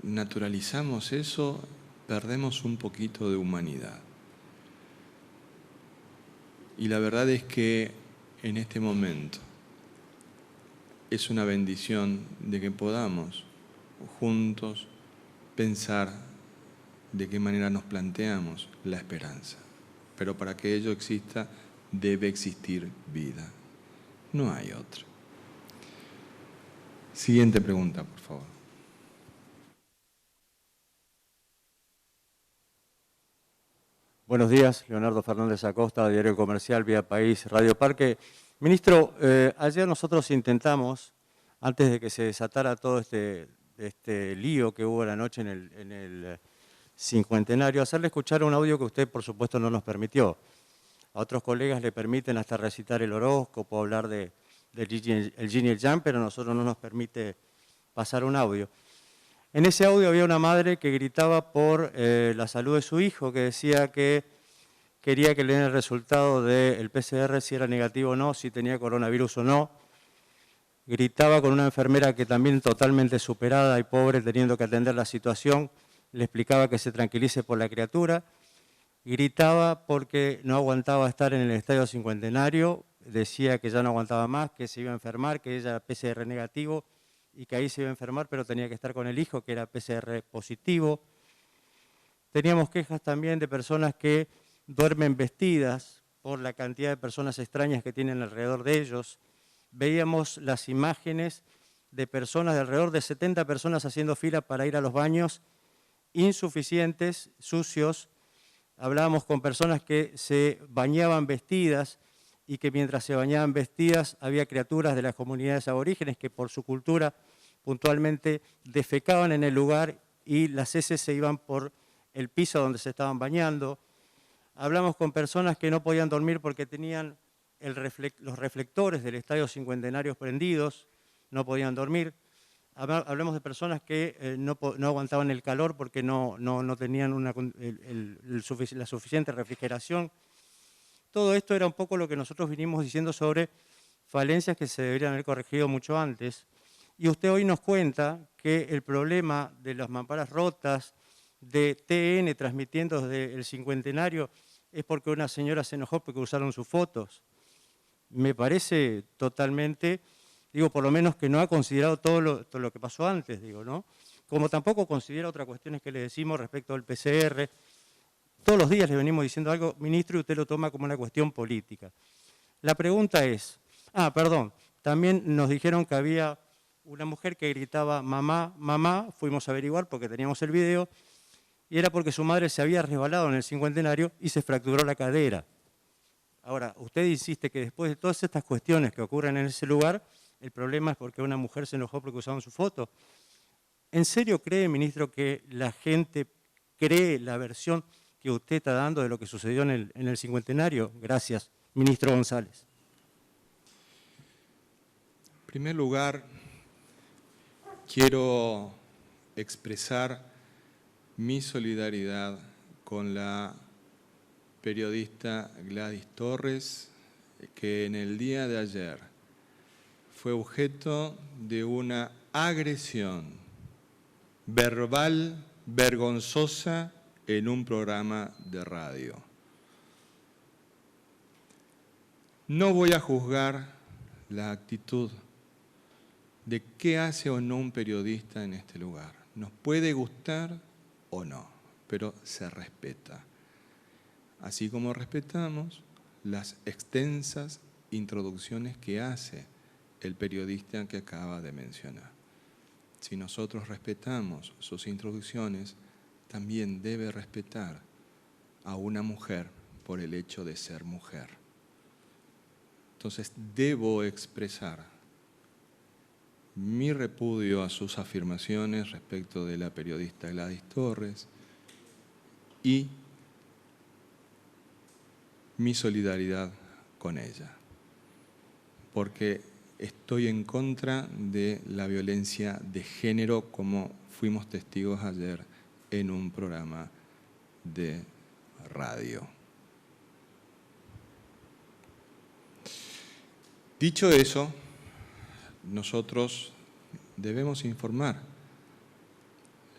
S1: naturalizamos eso, perdemos un poquito de humanidad. Y la verdad es que en este momento es una bendición de que podamos juntos pensar de qué manera nos planteamos la esperanza. Pero para que ello exista, debe existir vida. No hay otra. Siguiente pregunta, por favor.
S7: Buenos días, Leonardo Fernández Acosta, Diario Comercial, Vía País, Radio Parque. Ministro, ayer nosotros intentamos, antes de que se desatara todo este lío que hubo la noche en el cincuentenario, hacerle escuchar un audio que usted, por supuesto, no nos permitió. A otros colegas le permiten hasta recitar el horóscopo, hablar del yin y el yang, pero a nosotros no nos permite pasar un audio. En ese audio había una madre que gritaba por la salud de su hijo, que decía que quería que le den el resultado del PCR, si era negativo o no, si tenía coronavirus o no. Gritaba con una enfermera que también totalmente superada y pobre, teniendo que atender la situación, le explicaba que se tranquilice por la criatura. Gritaba porque no aguantaba estar en el Estadio Cincuentenario, decía que ya no aguantaba más, que se iba a enfermar, que ella era PCR negativo, y que ahí se iba a enfermar, pero tenía que estar con el hijo, que era PCR positivo. Teníamos quejas también de personas que duermen vestidas por la cantidad de personas extrañas que tienen alrededor de ellos. Veíamos las imágenes de personas, de alrededor de 70 personas haciendo fila para ir a los baños, insuficientes, sucios. Hablábamos con personas que se bañaban vestidas y que mientras se bañaban vestidas había criaturas de las comunidades aborígenes que por su cultura puntualmente defecaban en el lugar y las heces se iban por el piso donde se estaban bañando. Hablamos con personas que no podían dormir porque tenían los reflectores del Estadio Cincuentenario prendidos, no podían dormir. Hablamos de personas que no aguantaban el calor porque no tenían la suficiente refrigeración. Todo esto era un poco lo que nosotros vinimos diciendo sobre falencias que se deberían haber corregido mucho antes. Y usted hoy nos cuenta que el problema de las mamparas rotas, de TN transmitiendo desde el cincuentenario, es porque una señora se enojó porque usaron sus fotos. Me parece totalmente, digo, por lo menos que no ha considerado todo lo que pasó antes, digo, ¿no? Como tampoco considera otras cuestiones que le decimos respecto al PCR. Todos los días le venimos diciendo algo, ministro, y usted lo toma como una cuestión política. La pregunta es, también nos dijeron que había una mujer que gritaba mamá, mamá, fuimos a averiguar porque teníamos el video, y era porque su madre se había resbalado en el cincuentenario y se fracturó la cadera. Ahora, usted insiste que después de todas estas cuestiones que ocurren en ese lugar, el problema es porque una mujer se enojó porque usaban su foto. ¿En serio cree, ministro, que la gente cree la versión que usted está dando de lo que sucedió en el cincuentenario? Gracias, ministro González.
S1: En primer lugar, quiero expresar mi solidaridad con la periodista Gladys Torres, que en el día de ayer fue objeto de una agresión verbal vergonzosa en un programa de radio. No voy a juzgar la actitud de qué hace o no un periodista en este lugar. Nos puede gustar o no, pero se respeta. Así como respetamos las extensas introducciones que hace el periodista que acaba de mencionar. Si nosotros respetamos sus introducciones, también debe respetar a una mujer por el hecho de ser mujer. Entonces, debo expresar mi repudio a sus afirmaciones respecto de la periodista Gladys Torres y mi solidaridad con ella, porque estoy en contra de la violencia de género, como fuimos testigos ayer en un programa de radio. Dicho eso, nosotros debemos informar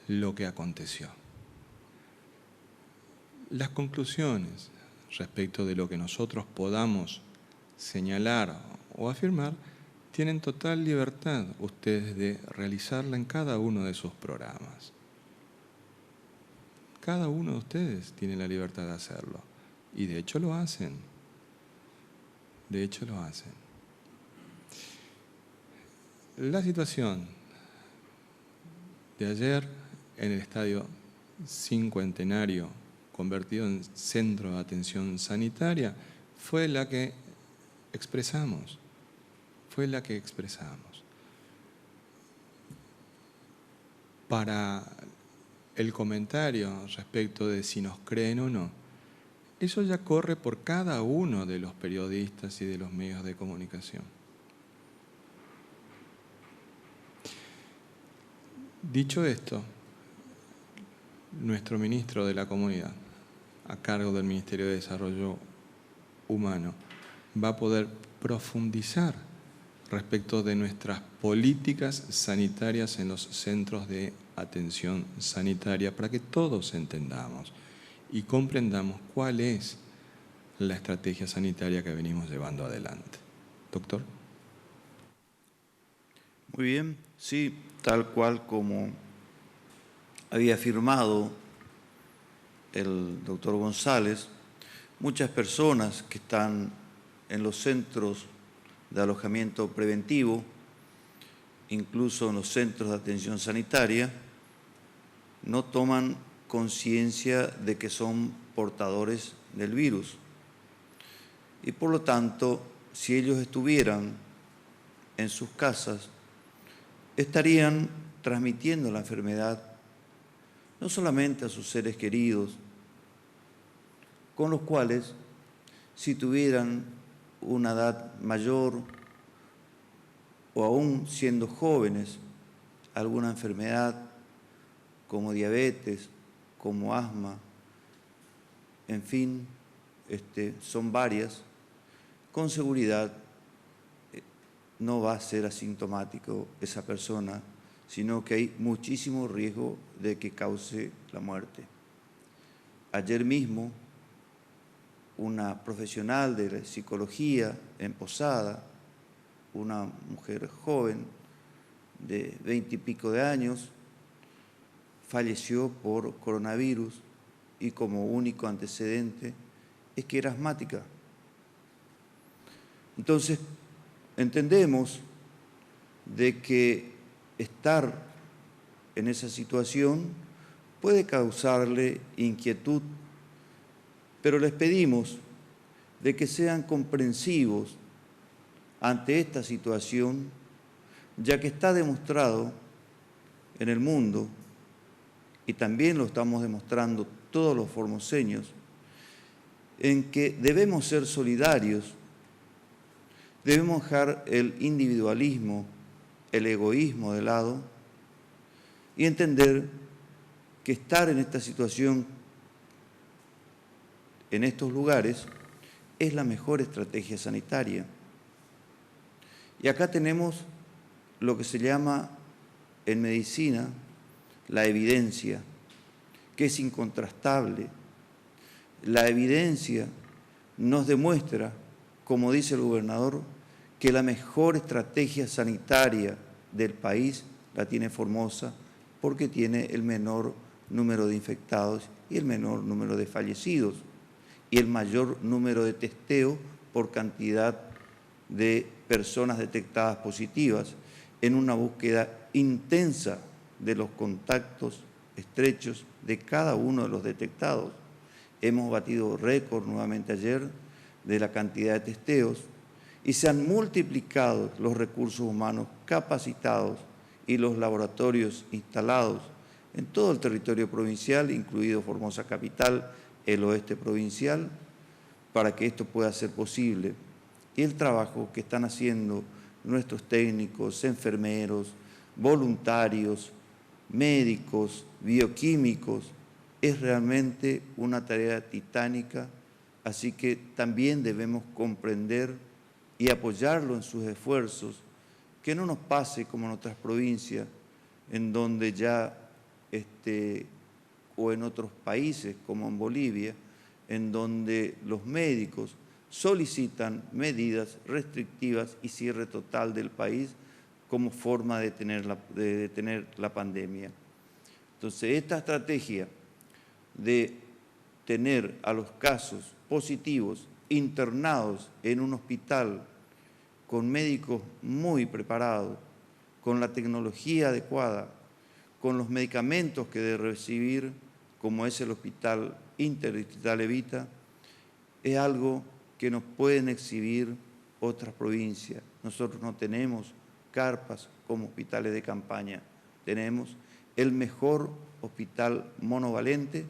S1: lo que aconteció. Las conclusiones respecto de lo que nosotros podamos señalar o afirmar, tienen total libertad ustedes de realizarla en cada uno de sus programas. Cada uno de ustedes tiene la libertad de hacerlo. Y de hecho lo hacen. De hecho lo hacen. La situación de ayer en el Estadio Cincuentenario, convertido en centro de atención sanitaria, fue la que expresamos. Para el comentario respecto de si nos creen o no, eso ya corre por cada uno de los periodistas y de los medios de comunicación. Dicho esto, nuestro ministro de la Comunidad, a cargo del Ministerio de Desarrollo Humano, va a poder profundizar respecto de nuestras políticas sanitarias en los centros de atención sanitaria para que todos entendamos y comprendamos cuál es la estrategia sanitaria que venimos llevando adelante. Doctor.
S2: Muy bien, sí, tal cual como había afirmado el doctor González, muchas personas que están en los centros de alojamiento preventivo, incluso en los centros de atención sanitaria, no toman conciencia de que son portadores del virus. Y por lo tanto, si ellos estuvieran en sus casas, estarían transmitiendo la enfermedad no solamente a sus seres queridos, con los cuales, si tuvieran una edad mayor o aún siendo jóvenes, alguna enfermedad como diabetes, como asma, en fin, son varias, con seguridad no va a ser asintomático esa persona, sino que hay muchísimo riesgo de que cause la muerte. Ayer mismo, una profesional de la psicología en Posada, una mujer joven de 20 y pico de años, falleció por coronavirus y como único antecedente es que era asmática. Entonces, entendemos de que estar en esa situación puede causarle inquietud, pero les pedimos de que sean comprensivos ante esta situación, ya que está demostrado en el mundo, y también lo estamos demostrando todos los formoseños, en que debemos ser solidarios, debemos dejar el individualismo, el egoísmo de lado y entender que estar en esta situación, en estos lugares, es la mejor estrategia sanitaria. Y acá tenemos lo que se llama en medicina la evidencia, que es incontrastable. La evidencia nos demuestra, como dice el gobernador, que la mejor estrategia sanitaria del país la tiene Formosa porque tiene el menor número de infectados y el menor número de fallecidos y el mayor número de testeos por cantidad de personas detectadas positivas en una búsqueda intensa de los contactos estrechos de cada uno de los detectados. Hemos batido récord nuevamente ayer de la cantidad de testeos y se han multiplicado los recursos humanos capacitados y los laboratorios instalados en todo el territorio provincial, incluido Formosa Capital, el oeste provincial, para que esto pueda ser posible. Y el trabajo que están haciendo nuestros técnicos, enfermeros, voluntarios, médicos, bioquímicos, es realmente una tarea titánica, así que también debemos comprender y apoyarlo en sus esfuerzos, que no nos pase como en otras provincias, en donde ya, o en otros países como en Bolivia, en donde los médicos solicitan medidas restrictivas y cierre total del país como forma de detener la pandemia. Entonces, esta estrategia de tener a los casos positivos internados en un hospital con médicos muy preparados, con la tecnología adecuada, con los medicamentos que debe recibir, como es el Hospital Interdistrital Evita, es algo que nos pueden exhibir otras provincias. Nosotros no tenemos carpas como hospitales de campaña, tenemos el mejor hospital monovalente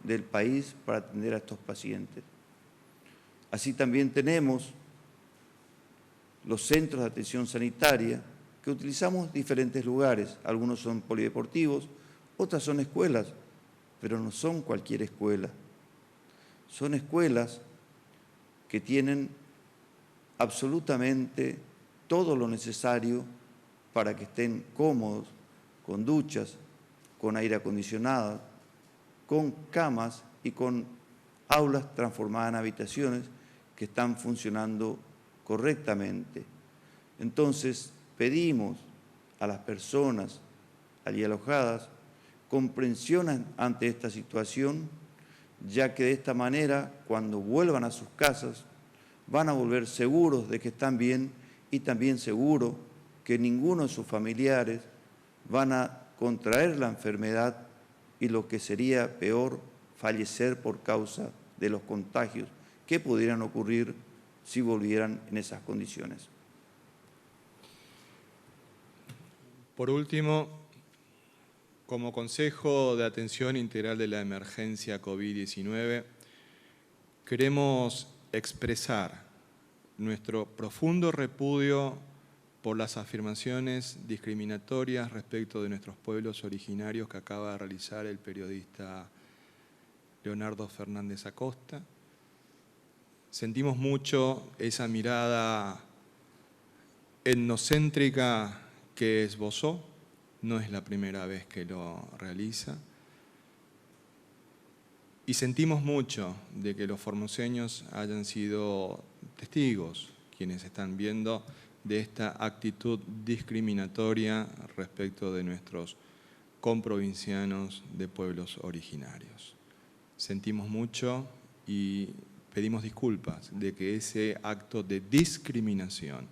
S2: del país para atender a estos pacientes. Así también tenemos los centros de atención sanitaria, que utilizamos diferentes lugares. Algunos son polideportivos, otras son escuelas, pero no son cualquier escuela. Son escuelas que tienen absolutamente todo lo necesario para que estén cómodos, con duchas, con aire acondicionado, con camas y con aulas transformadas en habitaciones que están funcionando correctamente. Entonces, pedimos a las personas allí alojadas comprensión ante esta situación, ya que de esta manera, cuando vuelvan a sus casas, van a volver seguros de que están bien y también seguros que ninguno de sus familiares van a contraer la enfermedad y, lo que sería peor, fallecer por causa de los contagios que pudieran ocurrir si volvieran en esas condiciones.
S1: Por último, como Consejo de Atención Integral de la Emergencia COVID-19, queremos expresar nuestro profundo repudio por las afirmaciones discriminatorias respecto de nuestros pueblos originarios que acaba de realizar el periodista Leonardo Fernández Acosta. Sentimos mucho esa mirada etnocéntrica que esbozó, no es la primera vez que lo realiza, y sentimos mucho de que los formoseños hayan sido testigos, quienes están viendo de esta actitud discriminatoria respecto de nuestros comprovincianos de pueblos originarios. Sentimos mucho y pedimos disculpas de que ese acto de discriminación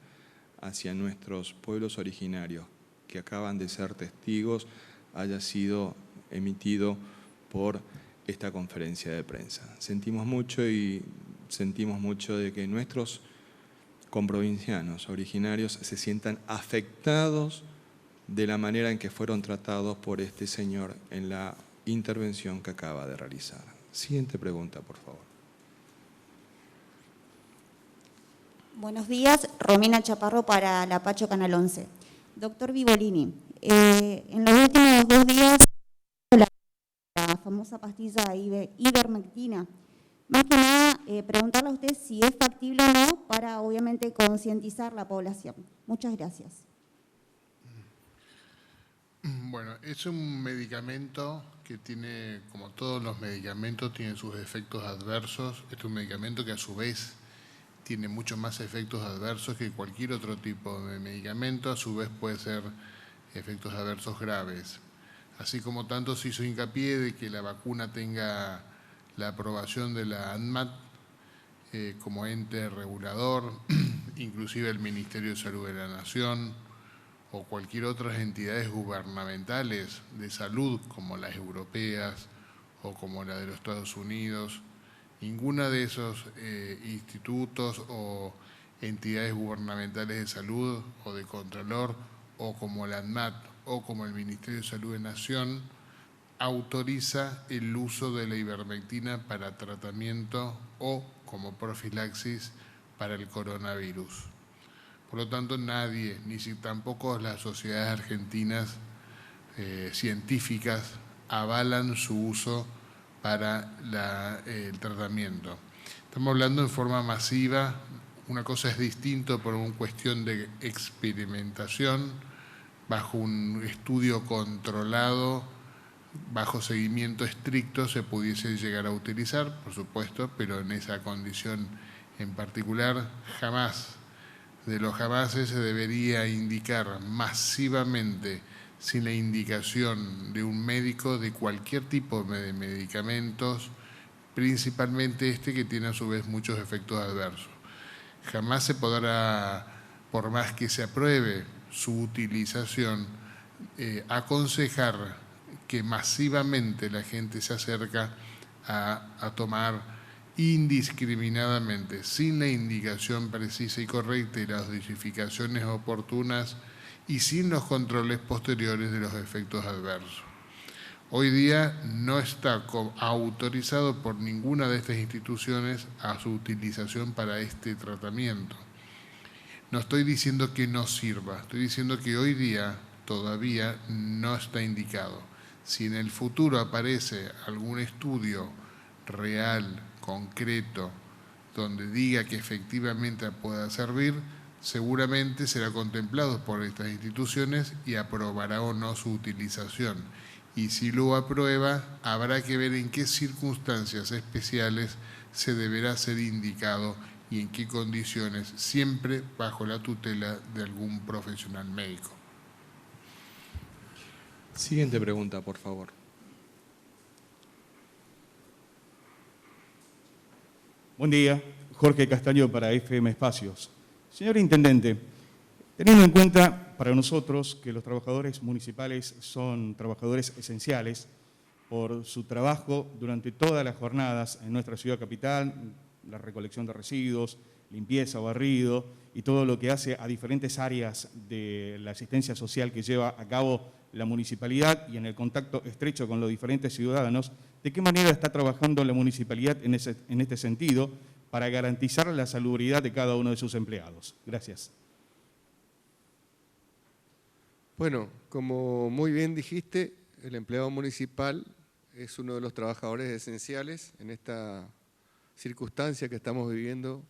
S1: hacia nuestros pueblos originarios que acaban de ser testigos haya sido emitido por esta conferencia de prensa. Sentimos mucho y sentimos mucho de que nuestros comprovincianos originarios se sientan afectados de la manera en que fueron tratados por este señor en la intervención que acaba de realizar. Siguiente pregunta, por favor.
S8: Buenos días, Romina Chaparro para la Pacho Canal 11. Doctor Vivolini, en los últimos 2 días la famosa pastilla ivermectina. Más que nada, preguntarle a usted si es factible o no para, obviamente, concientizar la población. Muchas gracias.
S3: Bueno, es un medicamento que tiene, como todos los medicamentos, tiene sus efectos adversos. Este es un medicamento que a su vez tiene muchos más efectos adversos que cualquier otro tipo de medicamento, a su vez puede ser efectos adversos graves. Así como tanto se hizo hincapié de que la vacuna tenga la aprobación de la ANMAT como ente regulador inclusive el Ministerio de Salud de la Nación o cualquier otras entidades gubernamentales de salud como las europeas o como la de los Estados Unidos, ninguna de esos institutos o entidades gubernamentales de salud o de Contralor o como la ANMAT o como el Ministerio de Salud de Nación autoriza el uso de la ivermectina para tratamiento o como profilaxis para el coronavirus. Por lo tanto, nadie, ni tampoco las sociedades argentinas científicas, avalan su uso para el tratamiento. Estamos hablando en forma masiva, una cosa es distinto por una cuestión de experimentación, bajo un estudio controlado, bajo seguimiento estricto se pudiese llegar a utilizar, por supuesto, pero en esa condición en particular jamás, de los jamases, se debería indicar masivamente, sin la indicación de un médico, de cualquier tipo de medicamentos, principalmente este que tiene a su vez muchos efectos adversos. Jamás se podrá, por más que se apruebe su utilización, aconsejar que masivamente la gente se acerca a tomar indiscriminadamente, sin la indicación precisa y correcta y las dosificaciones oportunas y sin los controles posteriores de los efectos adversos. Hoy día no está autorizado por ninguna de estas instituciones a su utilización para este tratamiento. No estoy diciendo que no sirva, estoy diciendo que hoy día todavía no está indicado. Si en el futuro aparece algún estudio real, concreto, donde diga que efectivamente pueda servir, seguramente será contemplado por estas instituciones y aprobará o no su utilización. Y si lo aprueba, habrá que ver en qué circunstancias especiales se deberá ser indicado y en qué condiciones, siempre bajo la tutela de algún profesional médico.
S1: Siguiente pregunta, por favor.
S9: Buen día, Jorge Castaño para FM Espacios. Señor Intendente, teniendo en cuenta para nosotros que los trabajadores municipales son trabajadores esenciales por su trabajo durante todas las jornadas en nuestra ciudad capital, la recolección de residuos, limpieza, barrido y todo lo que hace a diferentes áreas de la asistencia social que lleva a cabo la municipalidad y en el contacto estrecho con los diferentes ciudadanos, ¿de qué manera está trabajando la municipalidad en este sentido para garantizar la salubridad de cada uno de sus empleados? Gracias.
S4: Bueno, como muy bien dijiste, el empleado municipal es uno de los trabajadores esenciales en esta circunstancia que estamos viviendo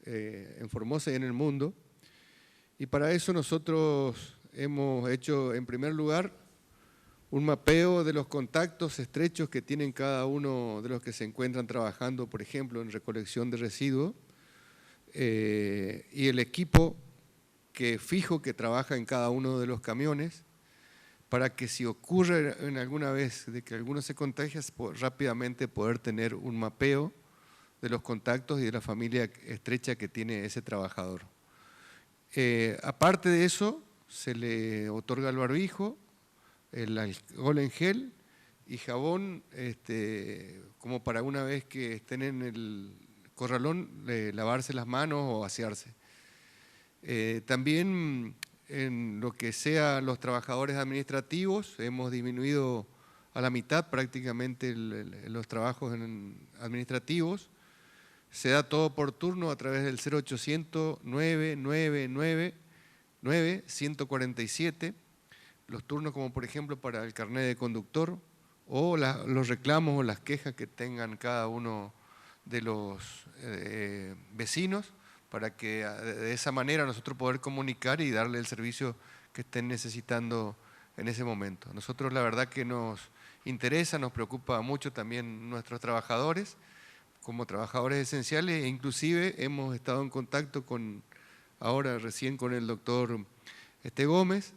S4: en Formosa y en el mundo. Y para eso nosotros hemos hecho, en primer lugar, un mapeo de los contactos estrechos que tienen cada uno de los que se encuentran trabajando, por ejemplo, en recolección de residuos, y el equipo fijo que trabaja en cada uno de los camiones, para que si ocurre en alguna vez de que alguno se contagia, rápidamente poder tener un mapeo de los contactos y de la familia estrecha que tiene ese trabajador. Aparte de eso, se le otorga el barbijo, el alcohol en gel y jabón, como para una vez que estén en el corralón, lavarse las manos o asearse. También en lo que sea los trabajadores administrativos, hemos disminuido a la mitad prácticamente los trabajos administrativos. Se da todo por turno a través del 0800 999 147, los turnos como por ejemplo para el carnet de conductor o los reclamos o las quejas que tengan cada uno de los vecinos, para que de esa manera nosotros poder comunicar y darle el servicio que estén necesitando en ese momento. Nosotros la verdad que nos interesa, nos preocupa mucho también nuestros trabajadores, como trabajadores esenciales, e inclusive hemos estado en contacto ahora recién con el doctor Gómez,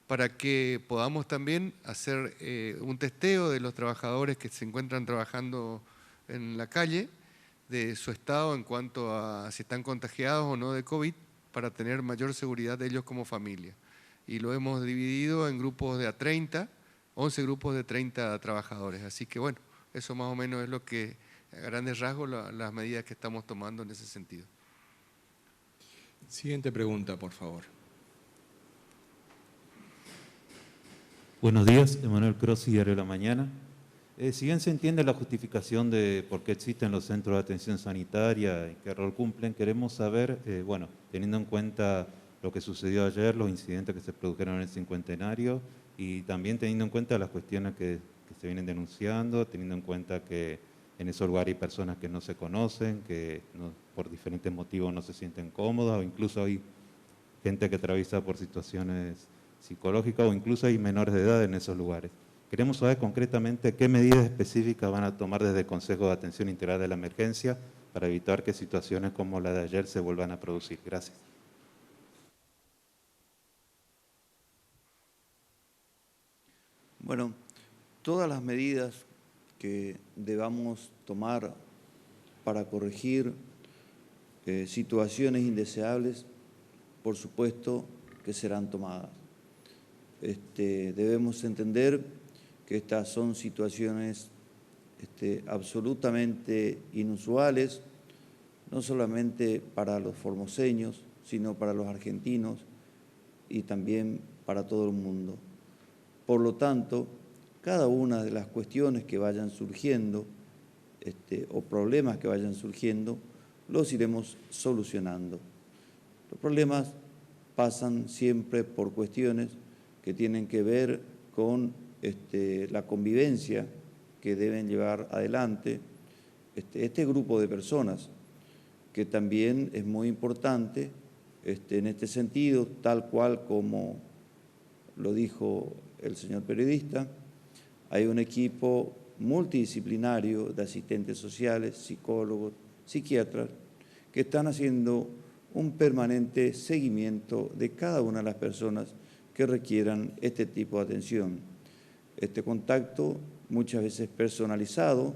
S4: para que podamos también hacer un testeo de los trabajadores que se encuentran trabajando en la calle, de su estado en cuanto a si están contagiados o no de COVID, para tener mayor seguridad de ellos como familia. Y lo hemos dividido en grupos de a 30, 11 grupos de 30 trabajadores. Así que bueno, eso más o menos es lo que, a grandes rasgos, las medidas que estamos tomando en ese sentido.
S1: Siguiente pregunta, por favor.
S10: Buenos días, Emanuel Crossi, Diario de la Mañana. Si bien se entiende la justificación de por qué existen los centros de atención sanitaria y qué rol cumplen, queremos saber, bueno, teniendo en cuenta lo que sucedió ayer, los incidentes que se produjeron en el cincuentenario y también teniendo en cuenta las cuestiones que se vienen denunciando, teniendo en cuenta que en esos lugares hay personas que no se conocen, que por diferentes motivos no se sienten cómodas, o incluso hay gente que atraviesa por situaciones psicológicas, o incluso hay menores de edad en esos lugares. Queremos saber concretamente qué medidas específicas van a tomar desde el Consejo de Atención Integral de la Emergencia para evitar que situaciones como la de ayer se vuelvan a producir. Gracias.
S2: Bueno, todas las medidas que debamos tomar para corregir situaciones indeseables, por supuesto que serán tomadas. Debemos entender que estas son situaciones absolutamente inusuales, no solamente para los formoseños, sino para los argentinos y también para todo el mundo. Por lo tanto, cada una de las cuestiones que vayan surgiendo o problemas que vayan surgiendo, los iremos solucionando. Los problemas pasan siempre por cuestiones que tienen que ver con la convivencia que deben llevar adelante este grupo de personas, que también es muy importante en este sentido, tal cual como lo dijo el señor periodista. Hay un equipo multidisciplinario de asistentes sociales, psicólogos, psiquiatras, que están haciendo un permanente seguimiento de cada una de las personas que requieran este tipo de atención. Este contacto muchas veces personalizado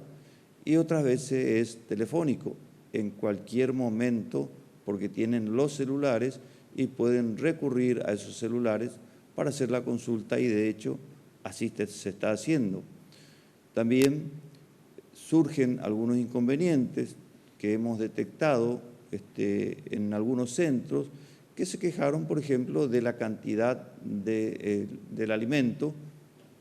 S2: y otras veces es telefónico, en cualquier momento, porque tienen los celulares y pueden recurrir a esos celulares para hacer la consulta y de hecho así se está haciendo. También surgen algunos inconvenientes que hemos detectado en algunos centros que se quejaron, por ejemplo, de la cantidad del alimento.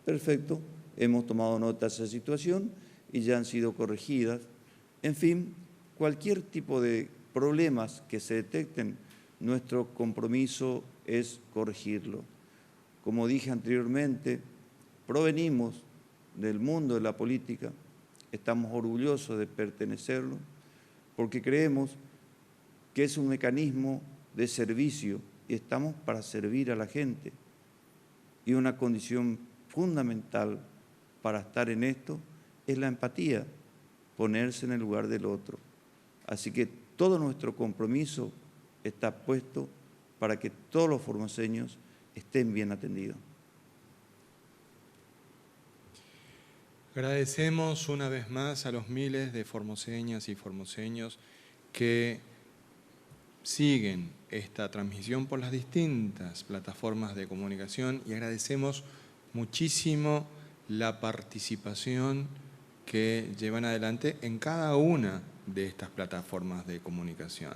S2: Perfecto, hemos tomado nota de esa situación y ya han sido corregidas. En fin, cualquier tipo de problemas que se detecten, nuestro compromiso es corregirlo. Como dije anteriormente, provenimos del mundo de la política, estamos orgullosos de pertenecerlo, porque creemos que es un mecanismo de servicio y estamos para servir a la gente. Y una condición fundamental para estar en esto es la empatía, ponerse en el lugar del otro. Así que todo nuestro compromiso está puesto para que todos los formoseños estén bien atendidos.
S1: Agradecemos una vez más a los miles de formoseñas y formoseños que siguen esta transmisión por las distintas plataformas de comunicación y agradecemos muchísimo la participación que llevan adelante en cada una de estas plataformas de comunicación.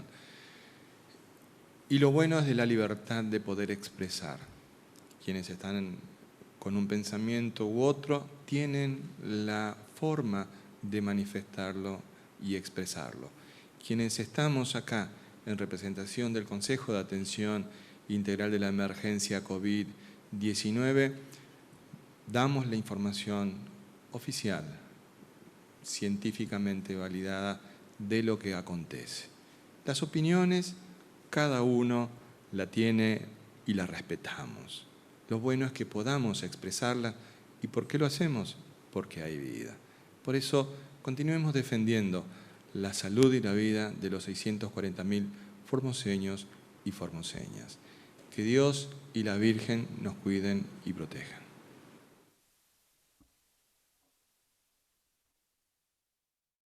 S1: Y lo bueno es de la libertad de poder expresar. Quienes están con un pensamiento u otro tienen la forma de manifestarlo y expresarlo. Quienes estamos acá en representación del Consejo de Atención Integral de la Emergencia COVID-19, damos la información oficial, científicamente validada, de lo que acontece. Las opiniones, cada uno la tiene y la respetamos. Lo bueno es que podamos expresarla. ¿Y por qué lo hacemos? Porque hay vida. Por eso, continuemos defendiendo la salud y la vida de los 640.000 formoseños y formoseñas. Que Dios y la Virgen nos cuiden y protejan.